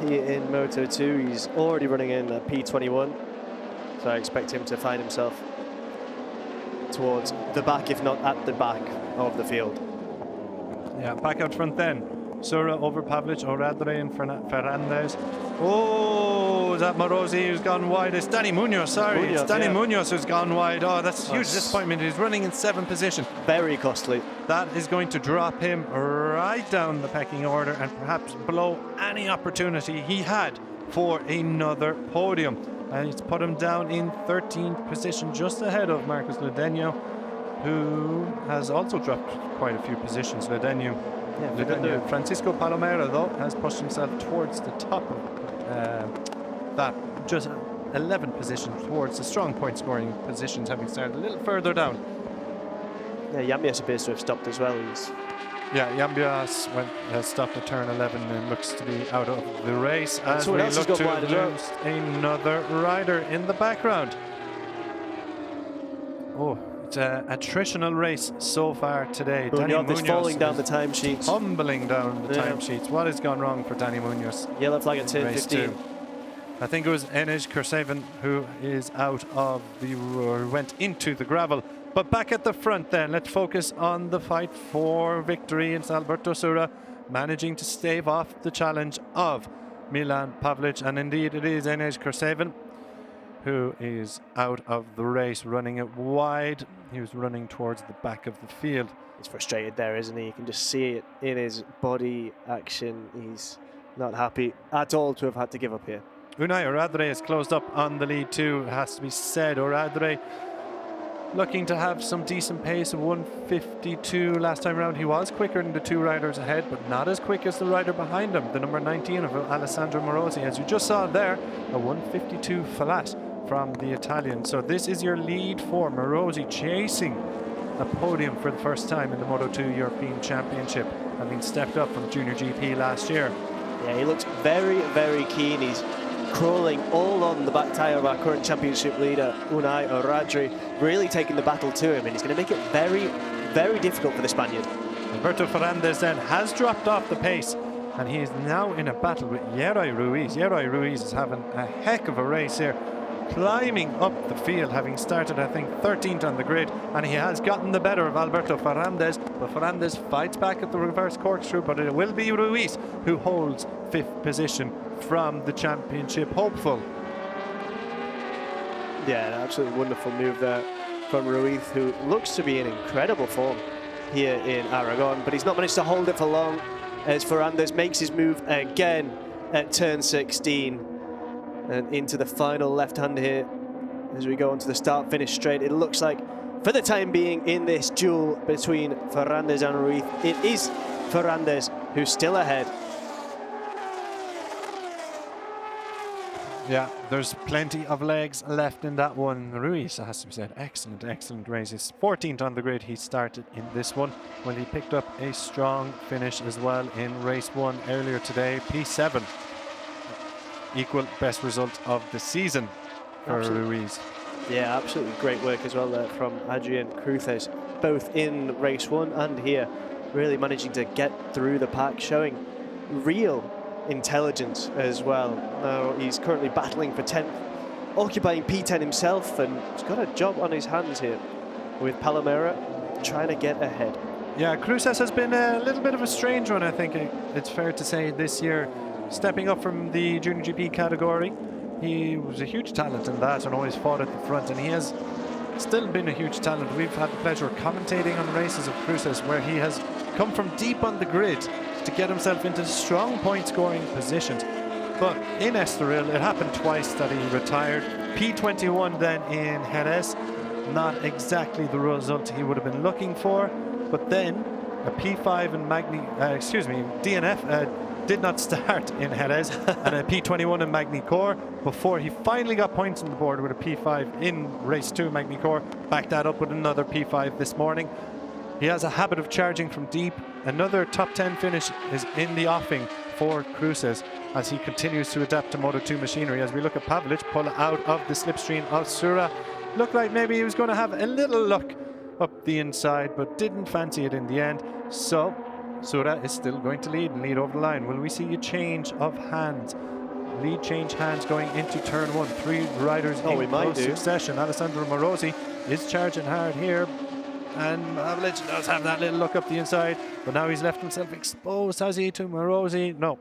here in Moto2. He's already running in a P21, so I expect him to find himself towards the back, if not at the back of the field. Yeah, back out front then. Sura over Pavlic, Urradre and Fernandez. Oh, is that Morosi who's gone wide? It's Danny Munoz, sorry. It's Danny Munoz who's gone wide. Oh, that's a huge disappointment. He's running in 7th position. Very costly. That is going to drop him right down the pecking order and perhaps below any opportunity he had for another podium. And it's put him down in 13th position, just ahead of Marcos Ledeno, who has also dropped quite a few positions. Ledeno. Francisco Palomera, though, has pushed himself towards the top of that, just 11th position towards the strong point scoring positions, having started a little further down. Yeah, Yambias appears to have stopped as well. Yambias has stopped at turn 11 and looks to be out of the race as we look to lose another rider in the background. Oh, it's an attritional race so far today. Danny Munoz falling down the timesheets. Tumbling down the timesheets. What has gone wrong for Danny Munoz? Yellow flag at turn 15. I think it was Enej Kurseven who is out of the, went into the gravel. But back at the front then, let's focus on the fight for victory. It's Alberto Sura managing to stave off the challenge of Milan Pavlic, and indeed it is Enes Kurseven who is out of the race, running it wide. He was running towards the back of the field. He's frustrated there, isn't he? You can just see it in his body action. He's not happy at all to have had to give up here. Unai Oradre has closed up on the lead too, it has to be said. Oradre looking to have some decent pace of 152 last time around. He was quicker than the two riders ahead, but not as quick as the rider behind him, the number 19 of Alessandro Morosi. As you just saw there, a 152 flat from the Italian. So this is your lead for Morosi, chasing a podium for the first time in the Moto2 European Championship, having stepped up from JuniorGP last year. Yeah, he looks very, very keen. He's crawling all on the back tyre of our current championship leader, Unai Oradre, really taking the battle to him, and he's going to make it very, very difficult for the Spaniard. Alberto Ferrandez then has dropped off the pace, and he is now in a battle with Yeroy Ruiz. Yeroy Ruiz is having a heck of a race here, climbing up the field, having started, I think, 13th on the grid, and he has gotten the better of Alberto Ferrandez, but Ferrandez fights back at the reverse corkscrew, but it will be Ruiz who holds 5th position from the championship hopeful. Yeah, an absolutely wonderful move there from Ruiz, who looks to be in incredible form here in Aragon, but he's not managed to hold it for long as Ferrandez makes his move again at turn 16 and into the final left-hand here as we go onto the start-finish straight. It looks like, for the time being, in this duel between Ferrandez and Ruiz, it is Ferrandez who's still ahead. Yeah, there's plenty of legs left in that one. Ruiz, it has to be said, excellent race. He's 14th on the grid. He started in this one when he picked up a strong finish as well in race 1 earlier today, P7. Equal best result of the season for Ruiz. Yeah, absolutely great work as well there from Adrian Cruces, both in race 1 and here, really managing to get through the pack, showing real intelligence as well. Now he's currently battling for 10th, occupying P10 himself, and he's got a job on his hands here with Palomera trying to get ahead. Yeah, Cruces has been a little bit of a strange one, I think it's fair to say, this year. Stepping up from the JuniorGP category, he was a huge talent in that and always fought at the front, and he has still been a huge talent. We've had the pleasure of commentating on races of Cruces where he has come from deep on the grid to get himself into strong point scoring positions. But in Estoril, it happened twice that he retired. P21 then in Jerez, not exactly the result he would have been looking for, but then a P5 in DNF did not start in Jerez, and a P21 in Magny-Cours before he finally got points on the board with a P5 in race 2 Magny-Cours. Backed that up with another P5 this morning. He has a habit of charging from deep. Another top 10 finish is in the offing for Cruces as he continues to adapt to Moto2 machinery. As we look at Pavlic pull out of the slipstream of Sura, looked like maybe he was going to have a little luck up the inside, but didn't fancy it in the end. So Sura is still going to lead and lead over the line. Will we see a change of hands? Lead change hands going into turn 1. 3 riders in close succession. Alessandro Morosi is charging hard here, and Pavlic does have that little look up the inside, but now he's left himself exposed, has he, to Morosi? No,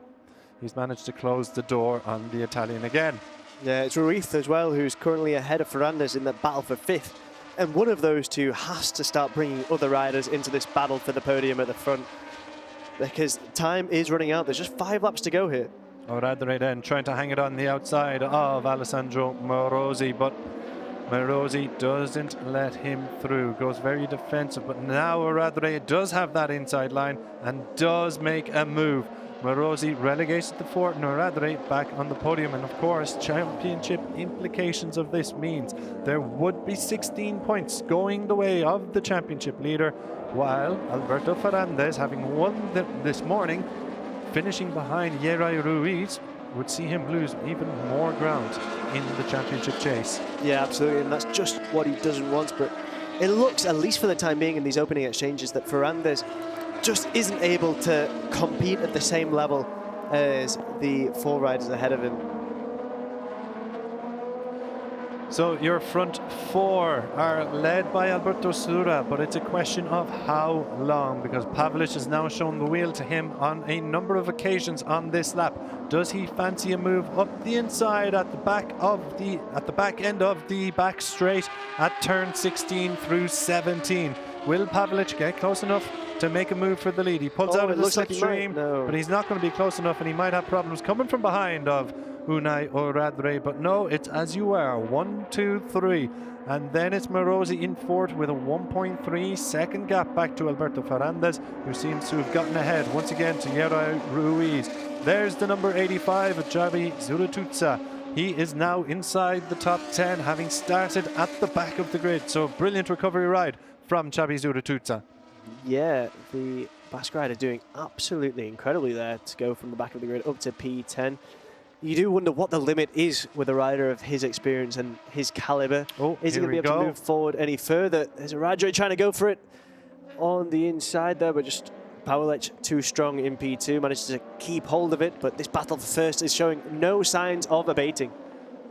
he's managed to close the door on the Italian again. Yeah, it's Ruiz as well who's currently ahead of Ferrandez in the battle for 5th, and one of those two has to start bringing other riders into this battle for the podium at the front, because time is running out. There's just 5 laps to go here. Oradre then trying to hang it on the outside of Alessandro Morosi, but Morosi doesn't let him through, goes very defensive, but now Oradre does have that inside line and does make a move. Morosi relegates the fort and Oradre back on the podium, and of course championship implications of this means there would be 16 points going the way of the championship leader, while Alberto Ferrandez, having won this morning, finishing behind Yeroy Ruiz, would see him lose even more ground in the championship chase. Yeah, absolutely, and that's just what he doesn't want, but it looks, at least for the time being in these opening exchanges, that Ferrandez just isn't able to compete at the same level as the 4 riders ahead of him. So your front four are led by Alberto Sura, but it's a question of how long, because Pavlic has now shown the wheel to him on a number of occasions on this lap. Does he fancy a move up the inside at the back end of the back straight at turn 16 through 17? Will Pavlic get close enough to make a move for the lead? He pulls out of the slipstream, but he's not going to be close enough, and he might have problems coming from behind of Unai Oradre. But no, it's as you are, 1, 2, 3, and then it's Morosi in fourth with a 1.3 second gap back to Alberto Ferrandez, who seems to have gotten ahead once again to Yera Ruiz. There's the number 85 of Javi Zuratutsa. He is now inside the top 10, having started at the back of the grid. So brilliant recovery ride from Xabi Zuratutsa. Yeah, the Basque rider doing absolutely incredibly there to go from the back of the grid up to P10. You do wonder what the limit is with a rider of his experience and his caliber. Oh, is he going to be able to move forward any further? There's Oradre trying to go for it on the inside there, but just Pavlic too strong in P2, manages to keep hold of it, but this battle for first is showing no signs of abating.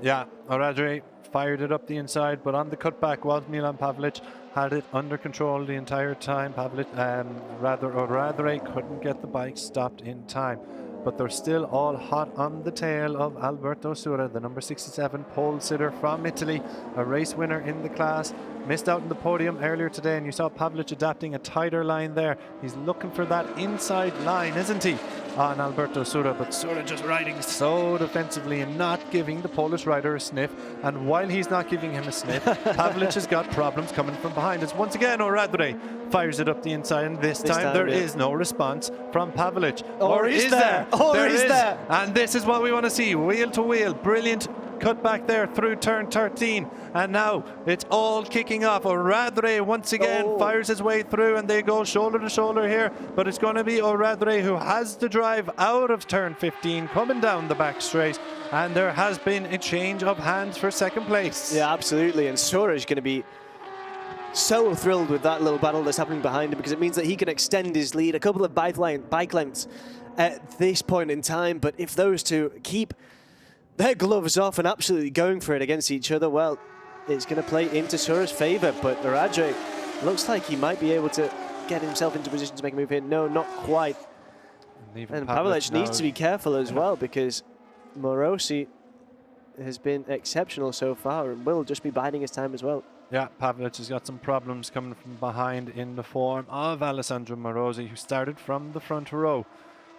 Yeah, Oradre fired it up the inside, but on the cutback was Milan Pavlic, had it under control the entire time. Oradre couldn't get the bike stopped in time, but they're still all hot on the tail of Alberto Sura, the number 67 pole sitter from Italy, a race winner in the class. Missed out in the podium earlier today, and you saw Pavlic adapting a tighter line there. He's looking for that inside line, isn't he, on Alberto Sura? But Sura just riding so defensively and not giving the Polish rider a sniff. And while he's not giving him a sniff, Pavlic has got problems coming from behind. As once again Oradre fires it up the inside, and this time there is no response from Pavlic. Or is there? There is. And this is what we want to see, wheel to wheel. Brilliant cut back there through turn 13, and now it's all kicking off. Oradre once again fires his way through, and they go shoulder to shoulder here, but it's going to be Oradre who has the drive out of turn 15 coming down the back straight, and there has been a change of hands for second place. Yeah, absolutely, and Sura is going to be so thrilled with that little battle that's happening behind him, because it means that he can extend his lead a couple of bike lengths at this point in time. But if those two keep their gloves off and absolutely going for it against each other, well, it's going to play into Sura's favour. But Oradre looks like he might be able to get himself into position to make a move here. No, not quite. And Pavlic needs to be careful as well, because Morosi has been exceptional so far and will just be biding his time as well. Yeah, Pavlic has got some problems coming from behind in the form of Alessandro Morosi, who started from the front row.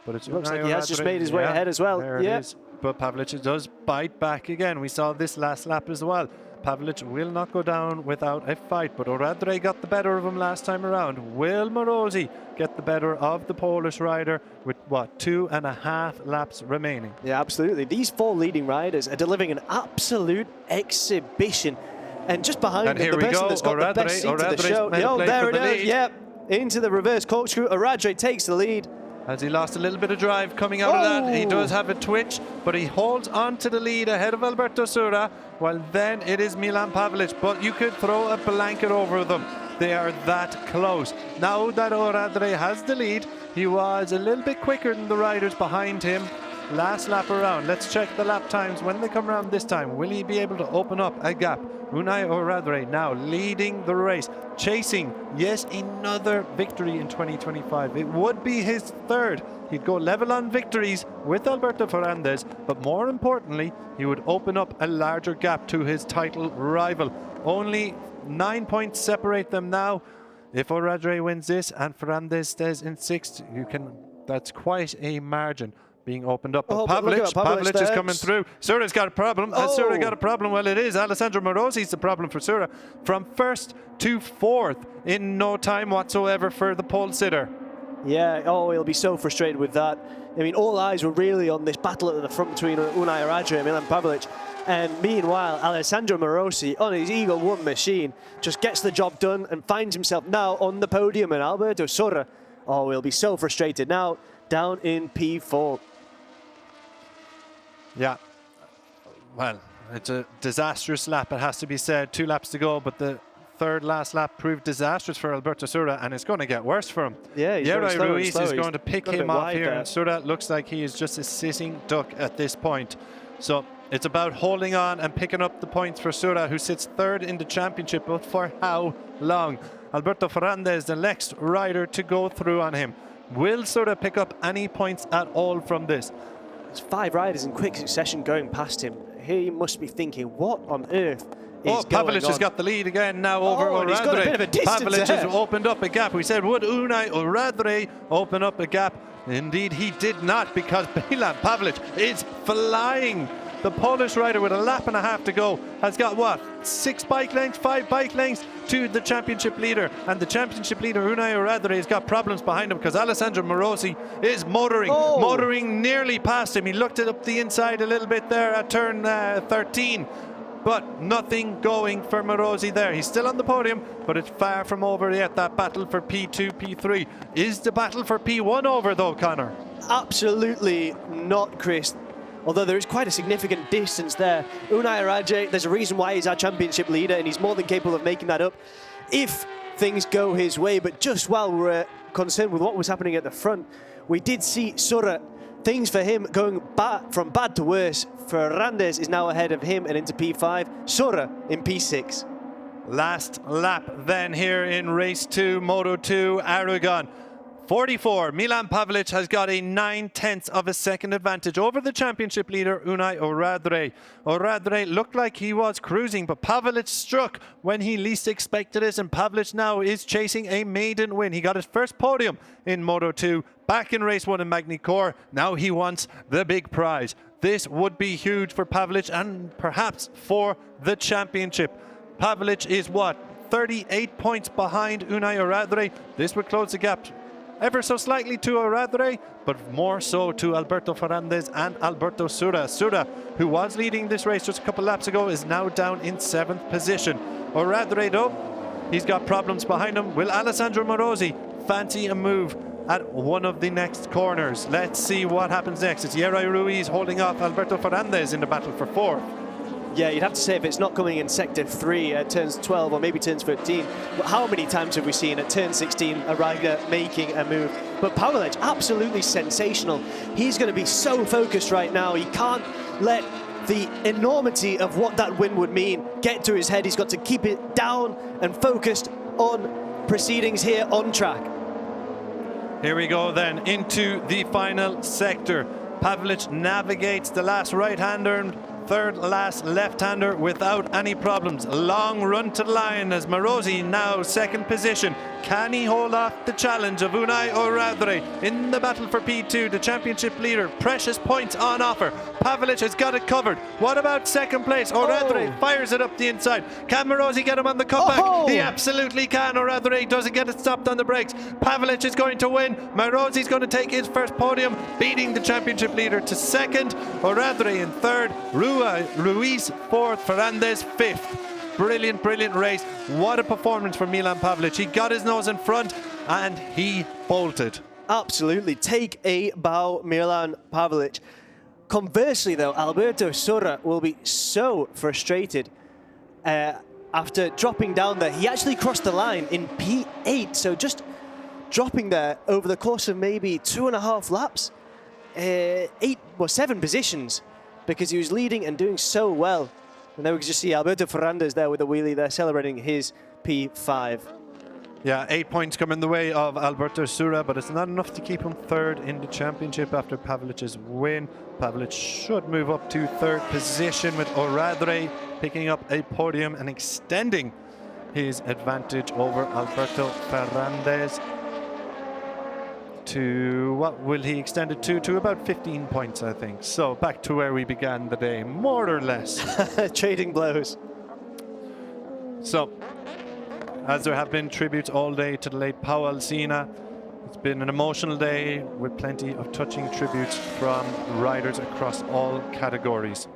But it looks like he has just made his way ahead as well. There it is. But Pavlic does bite back again. We saw this last lap as well. Pavlic will not go down without a fight, but Oradre got the better of him last time around. Will Morosi get the better of the Polish rider with, what, 2.5 laps remaining? Yeah, absolutely. These four leading riders are delivering an absolute exhibition. And just behind them, the person that's got the best seat to the show. There it is. Yep, into the reverse corkscrew. Oradre takes the lead. As he lost a little bit of drive coming out of that. He does have a twitch, but he holds on to the lead ahead of Alberto Sura. Well, then it is Milan Pavlic, but you could throw a blanket over them. They are that close. Now that Oradre has the lead, he was a little bit quicker than the riders behind him last lap around. Let's check the lap times when they come around this time. Will he be able to open up a gap? Unai Oradre now leading the race, chasing, yes, another victory in 2025. It would be his third. He'd go level on victories with Alberto Ferrandez, but more importantly, he would open up a larger gap to his title rival. Only 9 points separate them now. If Oradre wins this and Ferrandez stays in sixth, that's quite a margin being opened up. But Pavlic is coming through. Sura's got a problem. Has Sura got a problem? Well, it is Alessandro Morosi's the problem for Sura. From first to fourth in no time whatsoever for the pole sitter. Yeah, he'll be so frustrated with that. I mean, all eyes were really on this battle at the front between Unai Oradre and Milan Pavlic. And meanwhile, Alessandro Morosi, on his Eagle 1 machine, just gets the job done and finds himself now on the podium. And Alberto Sura, will be so frustrated now, down in P4. Yeah, well, it's a disastrous lap, it has to be said. 2 laps to go, but the third last lap proved disastrous for Alberto Sura, and it's going to get worse for him. Yeah, Yera Ruiz is going to pick him off here, and Sura looks like he is just a sitting duck at this point. So It's about holding on and picking up the points for Sura, who sits third in the championship, but for how long? Alberto Ferrandez, the next rider to go through on him. Will Sura pick up any points at all from this? There's 5 riders in quick succession going past him. He must be thinking, what on earth is going Pavlic on? has got the lead again now over Oradre. He's got a bit of a distance Pavlic ahead. has opened up a gap. We said, would Unai Oradre open up a gap? Indeed, he did not, because Milan Pavlic is flying. The Polish rider with a lap and a half to go has got, what, 5 bike lengths to the championship leader. And the championship leader, Unai Oradre, has got problems behind him because Alessandro Morosi is motoring nearly past him. He looked it up the inside a little bit there at turn 13. But nothing going for Morosi there. He's still on the podium, but it's far from over yet. That battle for P2, P3. Is the battle for P1 over though, Connor? Absolutely not, Chris. Although there is quite a significant distance there. Unai Oradre, there's a reason why he's our championship leader, and he's more than capable of making that up if things go his way. But just while we're concerned with what was happening at the front, we did see Sura. Things for him going from bad to worse. Ferrandez is now ahead of him and into P5. Sura in P6. Last lap then here in race 2, Moto2 Aragon. 44. Milan Pavlic has got a 9/10 of a second advantage over the championship leader, Unai Oradre. Oradre looked like he was cruising, but Pavlic struck when he least expected it, and Pavlic now is chasing a maiden win. He got his first podium in Moto2, back in race 1 in Magny-Cours. Now he wants the big prize. This would be huge for Pavlic and perhaps for the championship. Pavlic is, what, 38 points behind Unai Oradre. This would close the gap ever so slightly to Oradre, but more so to Alberto Ferrandez and Alberto Sura. Sura, who was leading this race just a couple laps ago, is now down in 7th position. Oradre, though, he's got problems behind him. Will Alessandro Morosi fancy a move at one of the next corners? Let's see what happens next. It's Yeray Ruiz holding off Alberto Ferrandez in the battle for 4th. Yeah, you'd have to say if it's not coming in sector 3 at turns 12 or maybe turns 13, how many times have we seen at turn 16 a rider making a move? But Pavlic, absolutely sensational. He's going to be so focused right now. He can't let the enormity of what that win would mean get to his head. He's got to keep it down and focused on proceedings here on track. Here we go then into the final sector. Pavlic navigates the last right-hander and third last left-hander without any problems. Long run to the line as Morosi now 2nd position. Can he hold off the challenge of Unai Oradre in the battle for P2, the championship leader? Precious points on offer. Pavlic has got it covered. What about 2nd place? Oradre fires it up the inside. Can Morosi get him on the cutback? He absolutely can. Oradre doesn't get it stopped on the brakes. Pavlic is going to win. Morosi's going to take his first podium, beating the championship leader to 2nd. Oradre in 3rd. Ruiz 4th. Ferrandez 5th. Brilliant, brilliant race. What a performance for Milan Pavlic. He got his nose in front and he bolted. Absolutely. Take a bow, Milan Pavlic. Conversely, though, Alberto Sura will be so frustrated after dropping down there. He actually crossed the line in P8, so just dropping there over the course of maybe 2.5 laps, 7 positions, because he was leading and doing so well. And then we can just see Alberto Ferrandez there with a wheelie there, celebrating his P5. Yeah, 8 points come in the way of Alberto Sura, but it's not enough to keep him 3rd in the championship after Pavlic's win. Pavlic should move up to 3rd position with Oradre picking up a podium and extending his advantage over Alberto Ferrandez to, what will he extend it to? To about 15 points, I think. So back to where we began the day, more or less. Trading blows. So, as there have been tributes all day to the late Pau Alsina, it's been an emotional day with plenty of touching tributes from riders across all categories.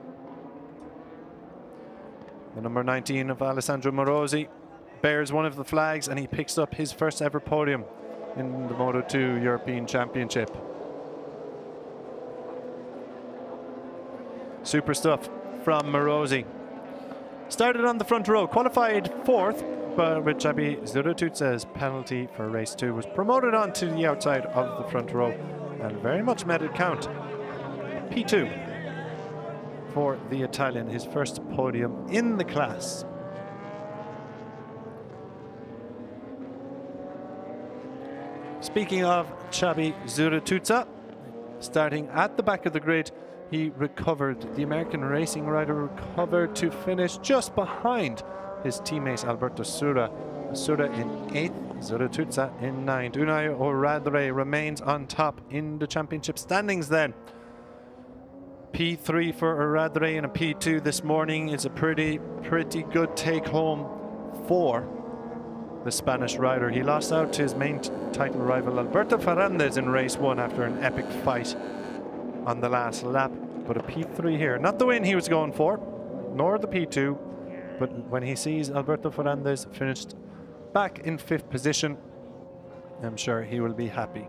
The number 19 of Alessandro Morosi bears one of the flags and he picks up his first ever podium in the Moto2 European Championship. Super stuff from Morosi. Started on the front row, qualified 4th, but with Xabi Zurututsa's penalty for race 2 was promoted on to the outside of the front row and very much made it count. P2 for the Italian, his first podium in the class. Speaking of Xabi Zuratutza, starting at the back of the grid, he recovered. The American racing rider recovered to finish just behind his teammate Alberto Sura. Sura in 8th, Zuratutza in 9th. Unai Oradre remains on top in the championship standings then. P3 for Oradre and a P2 this morning is a pretty good take home for the Spanish rider. He lost out to his main title rival Alberto Ferrandez in race 1 after an epic fight on the last lap. But a P3 here, not the win he was going for, nor the P2, but when he sees Alberto Ferrandez finished back in 5th position, I'm sure he will be happy.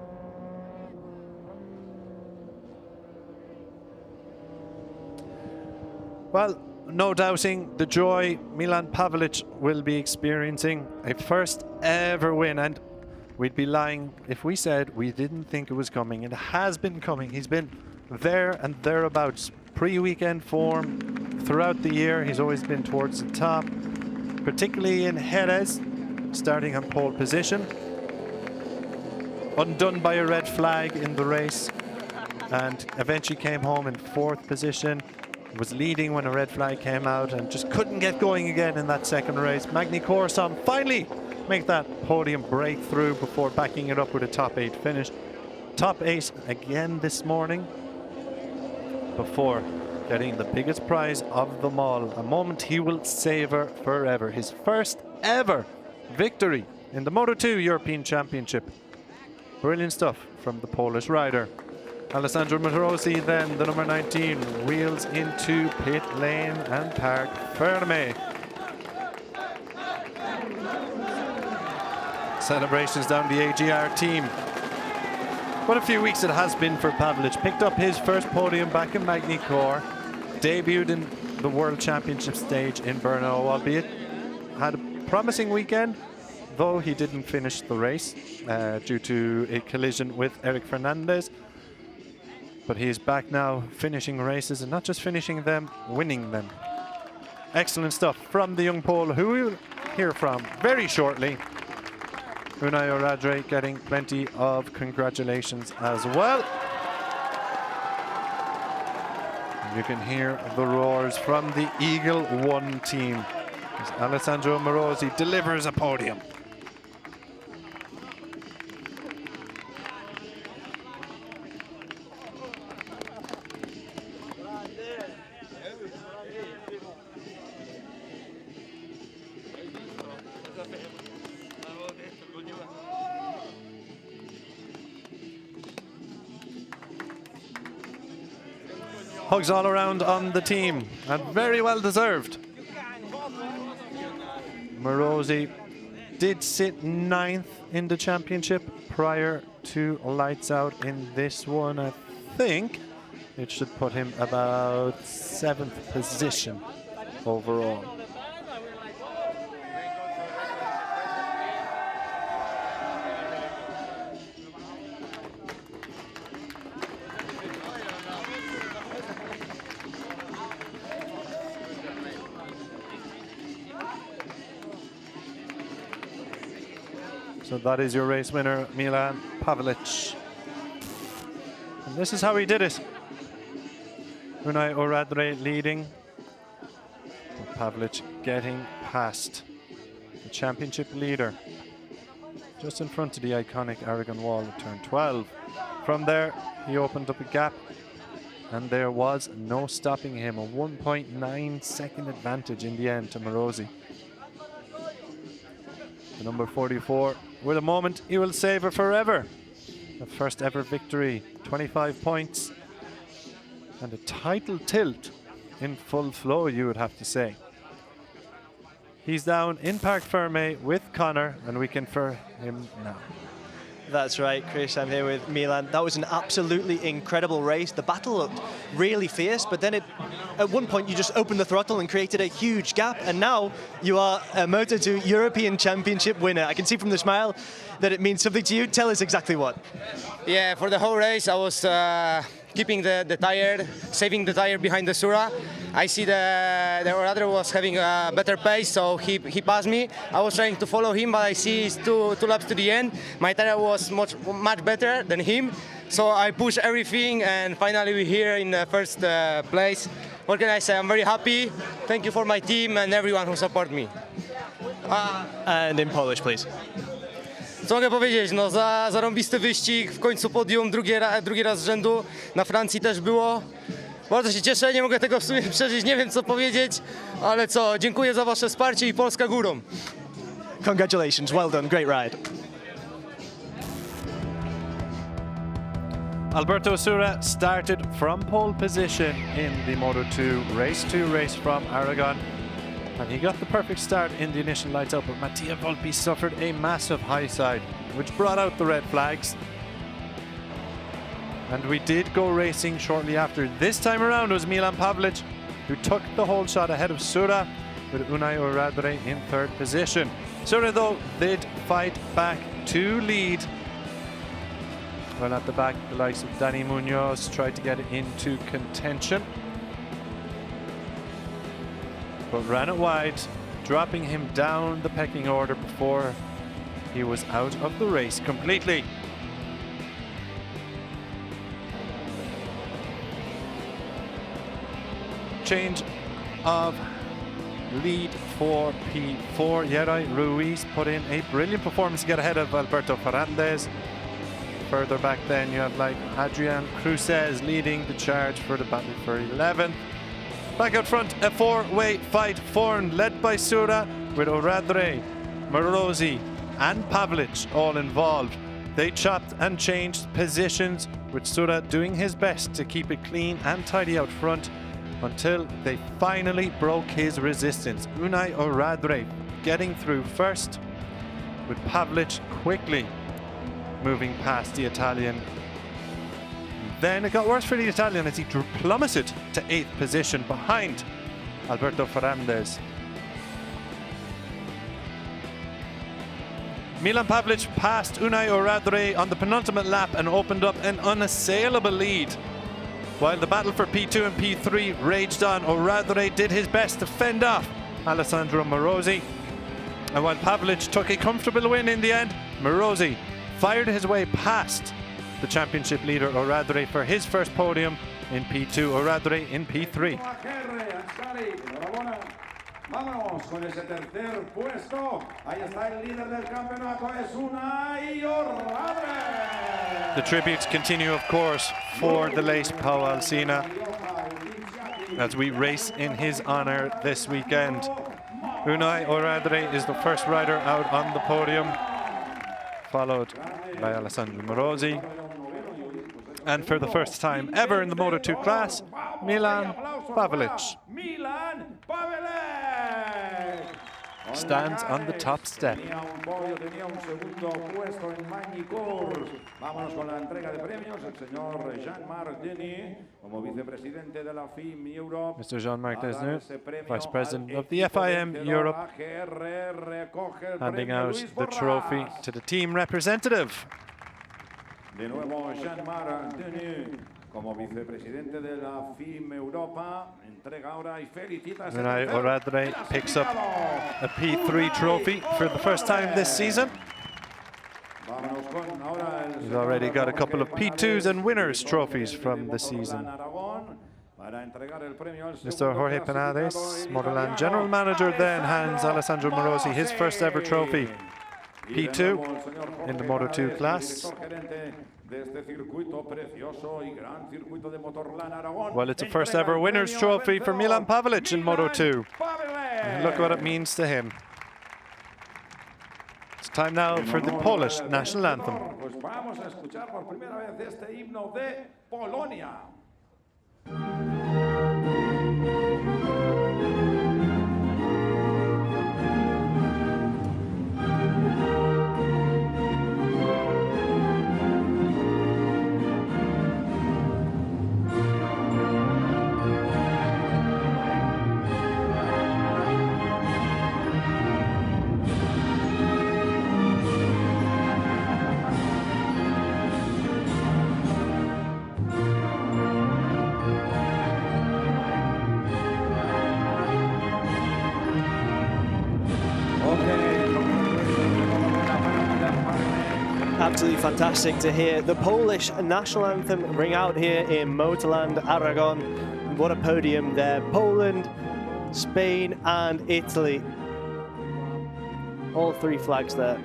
Well, no doubting the joy Milan Pavelic will be experiencing. A first ever win, and we'd be lying if we said we didn't think it was coming. It has been coming. He's been there and thereabouts. Pre-weekend form throughout the year. He's always been towards the top, particularly in Jerez, starting on pole position. Undone by a red flag in the race, and eventually came home in 4th position. Was leading when a red flag came out and just couldn't get going again in that second race. Magny Corsom finally make that podium breakthrough before backing it up with a top 8 finish. Top 8 again this morning before getting the biggest prize of them all. A moment he will savor forever. His first ever victory in the Moto2 European Championship. Brilliant stuff from the Polish rider. Alessandro Morosi then, the number 19, wheels into pit lane and park firme. Celebrations down the AGR team. What a few weeks it has been for Pavelic. Picked up his first podium back in Magny Corps. Debuted in the World Championship stage in Brno, albeit had a promising weekend, though he didn't finish the race due to a collision with Eric Fernandez. But he is back now, finishing races, and not just finishing them, winning them. Excellent stuff from the young Pole, who we will hear from very shortly. Unai Oradre getting plenty of congratulations as well. And you can hear the roars from the Eagle 1 team as Alessandro Morosi delivers a podium. Hugs all around on the team, and very well deserved. Morosi did sit 9th in the championship prior to lights out in this one. I think it should put him about 7th position overall. So that is your race winner, Milan Pavelic. And this is how he did it. Unai Oradre leading. Pavelic getting past the championship leader. Just in front of the iconic Aragon wall at turn 12. From there, he opened up a gap, and there was no stopping him. A 1.9 second advantage in the end to Morosi. The number 44, with a moment he will savor forever. The first ever victory, 25 points, and a title tilt in full flow, you would have to say. He's down in Parc Ferme with Connor, and we can for him now. That's right, Chris. I'm here with Milan. That was an absolutely incredible race. The battle looked really fierce, but then at one point you just opened the throttle and created a huge gap, and now you are a Moto2 European Championship winner. I can see from the smile that it means something to you. Tell us exactly what. Yeah, for the whole race I was keeping the tire, saving the tire behind the Sura. I see the other was having a better pace, so he passed me. I was trying to follow him, but I see it's two laps to the end. My tire was much better than him, so I pushed everything, and finally we're here in the first place. What can I say? I'm very happy. Thank you for my team and everyone who support me. And in Polish, please. Co mogę powiedzieć? No zarąbisty wyścig, w końcu podium, drugi raz z rzędu. Na Francji też było. Bardzo się cieszę, nie mogę tego w sumie przeżyć, nie wiem co powiedzieć, ale co, dziękuję za wasze wsparcie i Polska górą. Congratulations, well done, great ride. Alberto Sura started from pole position in the Moto2 race from Aragon, and he got the perfect start in the initial lights out, but Mattia Volpi suffered a massive high side, which brought out the red flags. And we did go racing shortly after. This time around it was Milan Pavlic who took the whole shot ahead of Sura, with Unai Oradre in third position. Sura though did fight back to lead. Well, at the back, the likes of Dani Munoz tried to get into contention, but ran it wide, dropping him down the pecking order before he was out of the race completely. Change of lead for P4. Yeray Ruiz put in a brilliant performance to get ahead of Alberto Ferrandez. Further back then you have like Adrian Cruces leading the charge for the battle for 11th. Back out front, a four-way fight formed, led by Sura, with Oradre, Morosi and Pavlic all involved. They chopped and changed positions, with Sura doing his best to keep it clean and tidy out front, until they finally broke his resistance. Unai Oradre getting through first, with Pavlic quickly moving past the Italian. Then it got worse for the Italian as he plummeted to 8th position behind Alberto Ferrandez. Milan Pavlic passed Unai Oradre on the penultimate lap and opened up an unassailable lead. While the battle for P2 and P3 raged on, Oradre did his best to fend off Alessandro Morosi. And while Pavlic took a comfortable win in the end, Morosi fired his way past the championship leader Oradre for his first podium in P2, Oradre in P3. Vámonos con ese tercer puesto. Ahí está el líder del campeonato, es Unai Oradre. The tributes continue, of course, for the late Pau Alsina as we race in his honor this weekend. Unai Oradre is the first rider out on the podium, followed by Alessandro Morosi. And for the first time ever in the Moto2 class, Milan Pavlic stands on the top step. Mr. Jean-Marc Desneux, Vice President of the FIM Europe, handing out the trophy to the team representative. De nuevo Jean-Marc Desneux como vicepresidente de la FIM Europa, entrega ahora y felicita. Unai Oradre picks up a P3 trophy for the first time this season. He's already got a couple of P2s and winners trophies from the season. Mr. Jorge Penades, MotorLand General Manager, then hands Alessandro Morosi his first ever trophy. P2 in the Moto2 class. Well, it's a first ever winner's trophy for Milan Pavlic in Moto2. And look what it means to him. It's time now for the Polish national anthem. absolutely fantastic to hear the Polish national anthem ring out here in MotorLand Aragón. What a podium there. Poland, Spain and Italy. All three flags there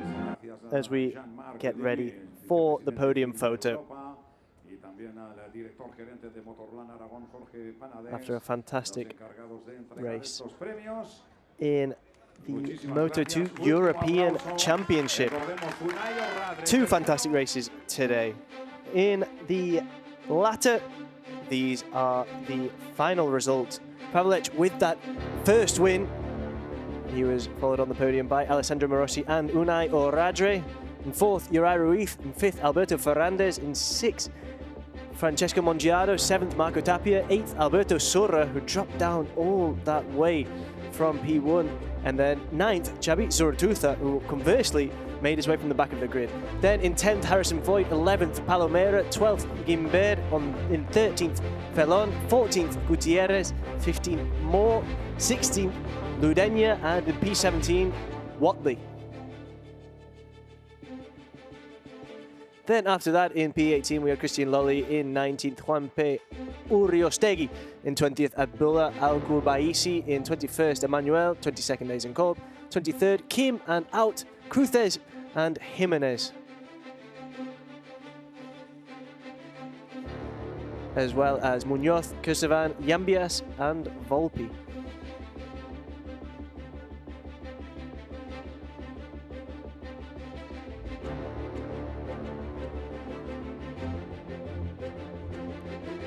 as we get ready for the podium photo. After a fantastic race in the Moto2 European Championship. Two fantastic races today. In the latter, these are the final results. Pavlec with that first win. He was followed on the podium by Alessandro Morossi and Unai Oradre. In fourth, Uri Ruiz. In fifth, Alberto Ferrandez. In sixth, Francesco Mongiardo. Seventh, Marco Tapia. Eighth, Alberto Sorra, who dropped down all that way from P1. And then ninth, Xabi Zurtuza, who conversely made his way from the back of the grid. Then in 10th, Harrison Voigt. 11th, Palomera. 12th, Gimbert. In 13th, Felon. 14th, Gutierrez. 15th, Moore. 16th, Ludenia. And in P17, Watley. Then after that, in P18, we had Christian Lolly. In 19th, Juanpe Uriostegui. In 20th, Abdullah Al-Kubaisi. In 21st, Emmanuel. 22nd, Aizen Kolb. 23rd, Kim. And out, Cruces and Jimenez. As well as Munoz, Kursavan, Yambias and Volpi.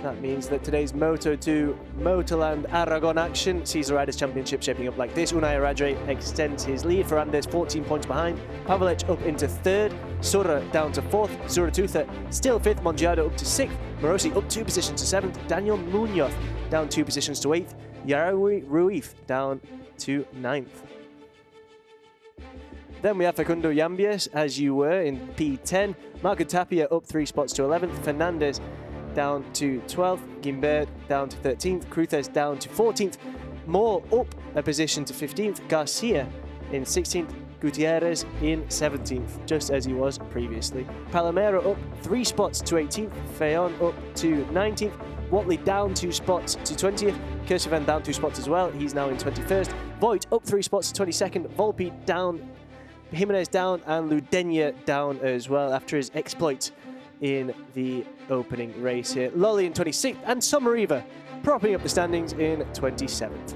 That means that today's Moto2 MotorLand Aragón action sees the Riders' Championship shaping up like this. Unai Oradre extends his lead. Ferrandez 14 points behind. Pavlec up into third. Sorra down to fourth. Zurtuza still fifth. Mongiardo up to sixth. Morossi up 2 positions to seventh. Daniel Munoz down 2 positions to eighth. Uri Ruiz down to ninth. Then we have Facundo Yambias, as you were, in P10. Marco Tapia up 3 spots to 11th. Fernandez down to 12th, Gimbert down to 13th, Cruces down to 14th, Moore up a position to 15th, Garcia in 16th, Gutierrez in 17th, just as he was previously. Palomera up 3 spots to 18th, Feon up to 19th, Watley down 2 spots to 20th, Kursavan down 2 spots as well, he's now in 21st, Voigt up 3 spots to 22nd, Volpi down, Jimenez down, and Ludenia down as well after his exploit in the opening race here. Lolly in 26th and Somariva propping up the standings in 27th.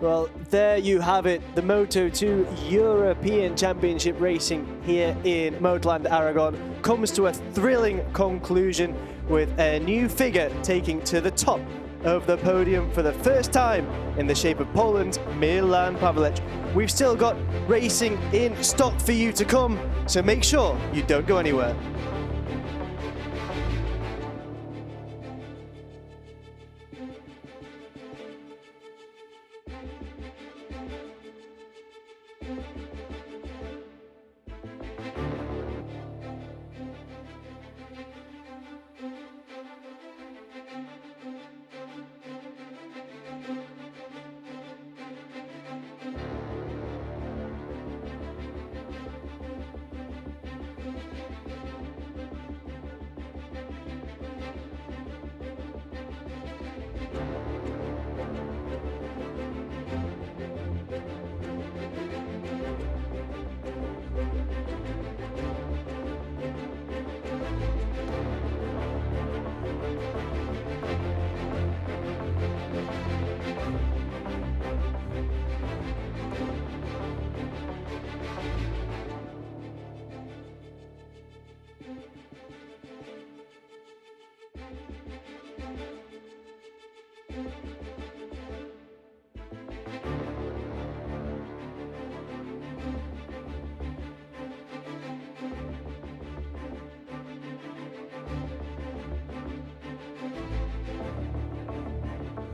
Well, there you have it. The Moto2 European Championship racing here in MotorLand Aragón comes to a thrilling conclusion with a new figure taking to the top of the podium for the first time in the shape of Poland's Milan Pavlec. We've still got racing in stock for you to come, so make sure you don't go anywhere.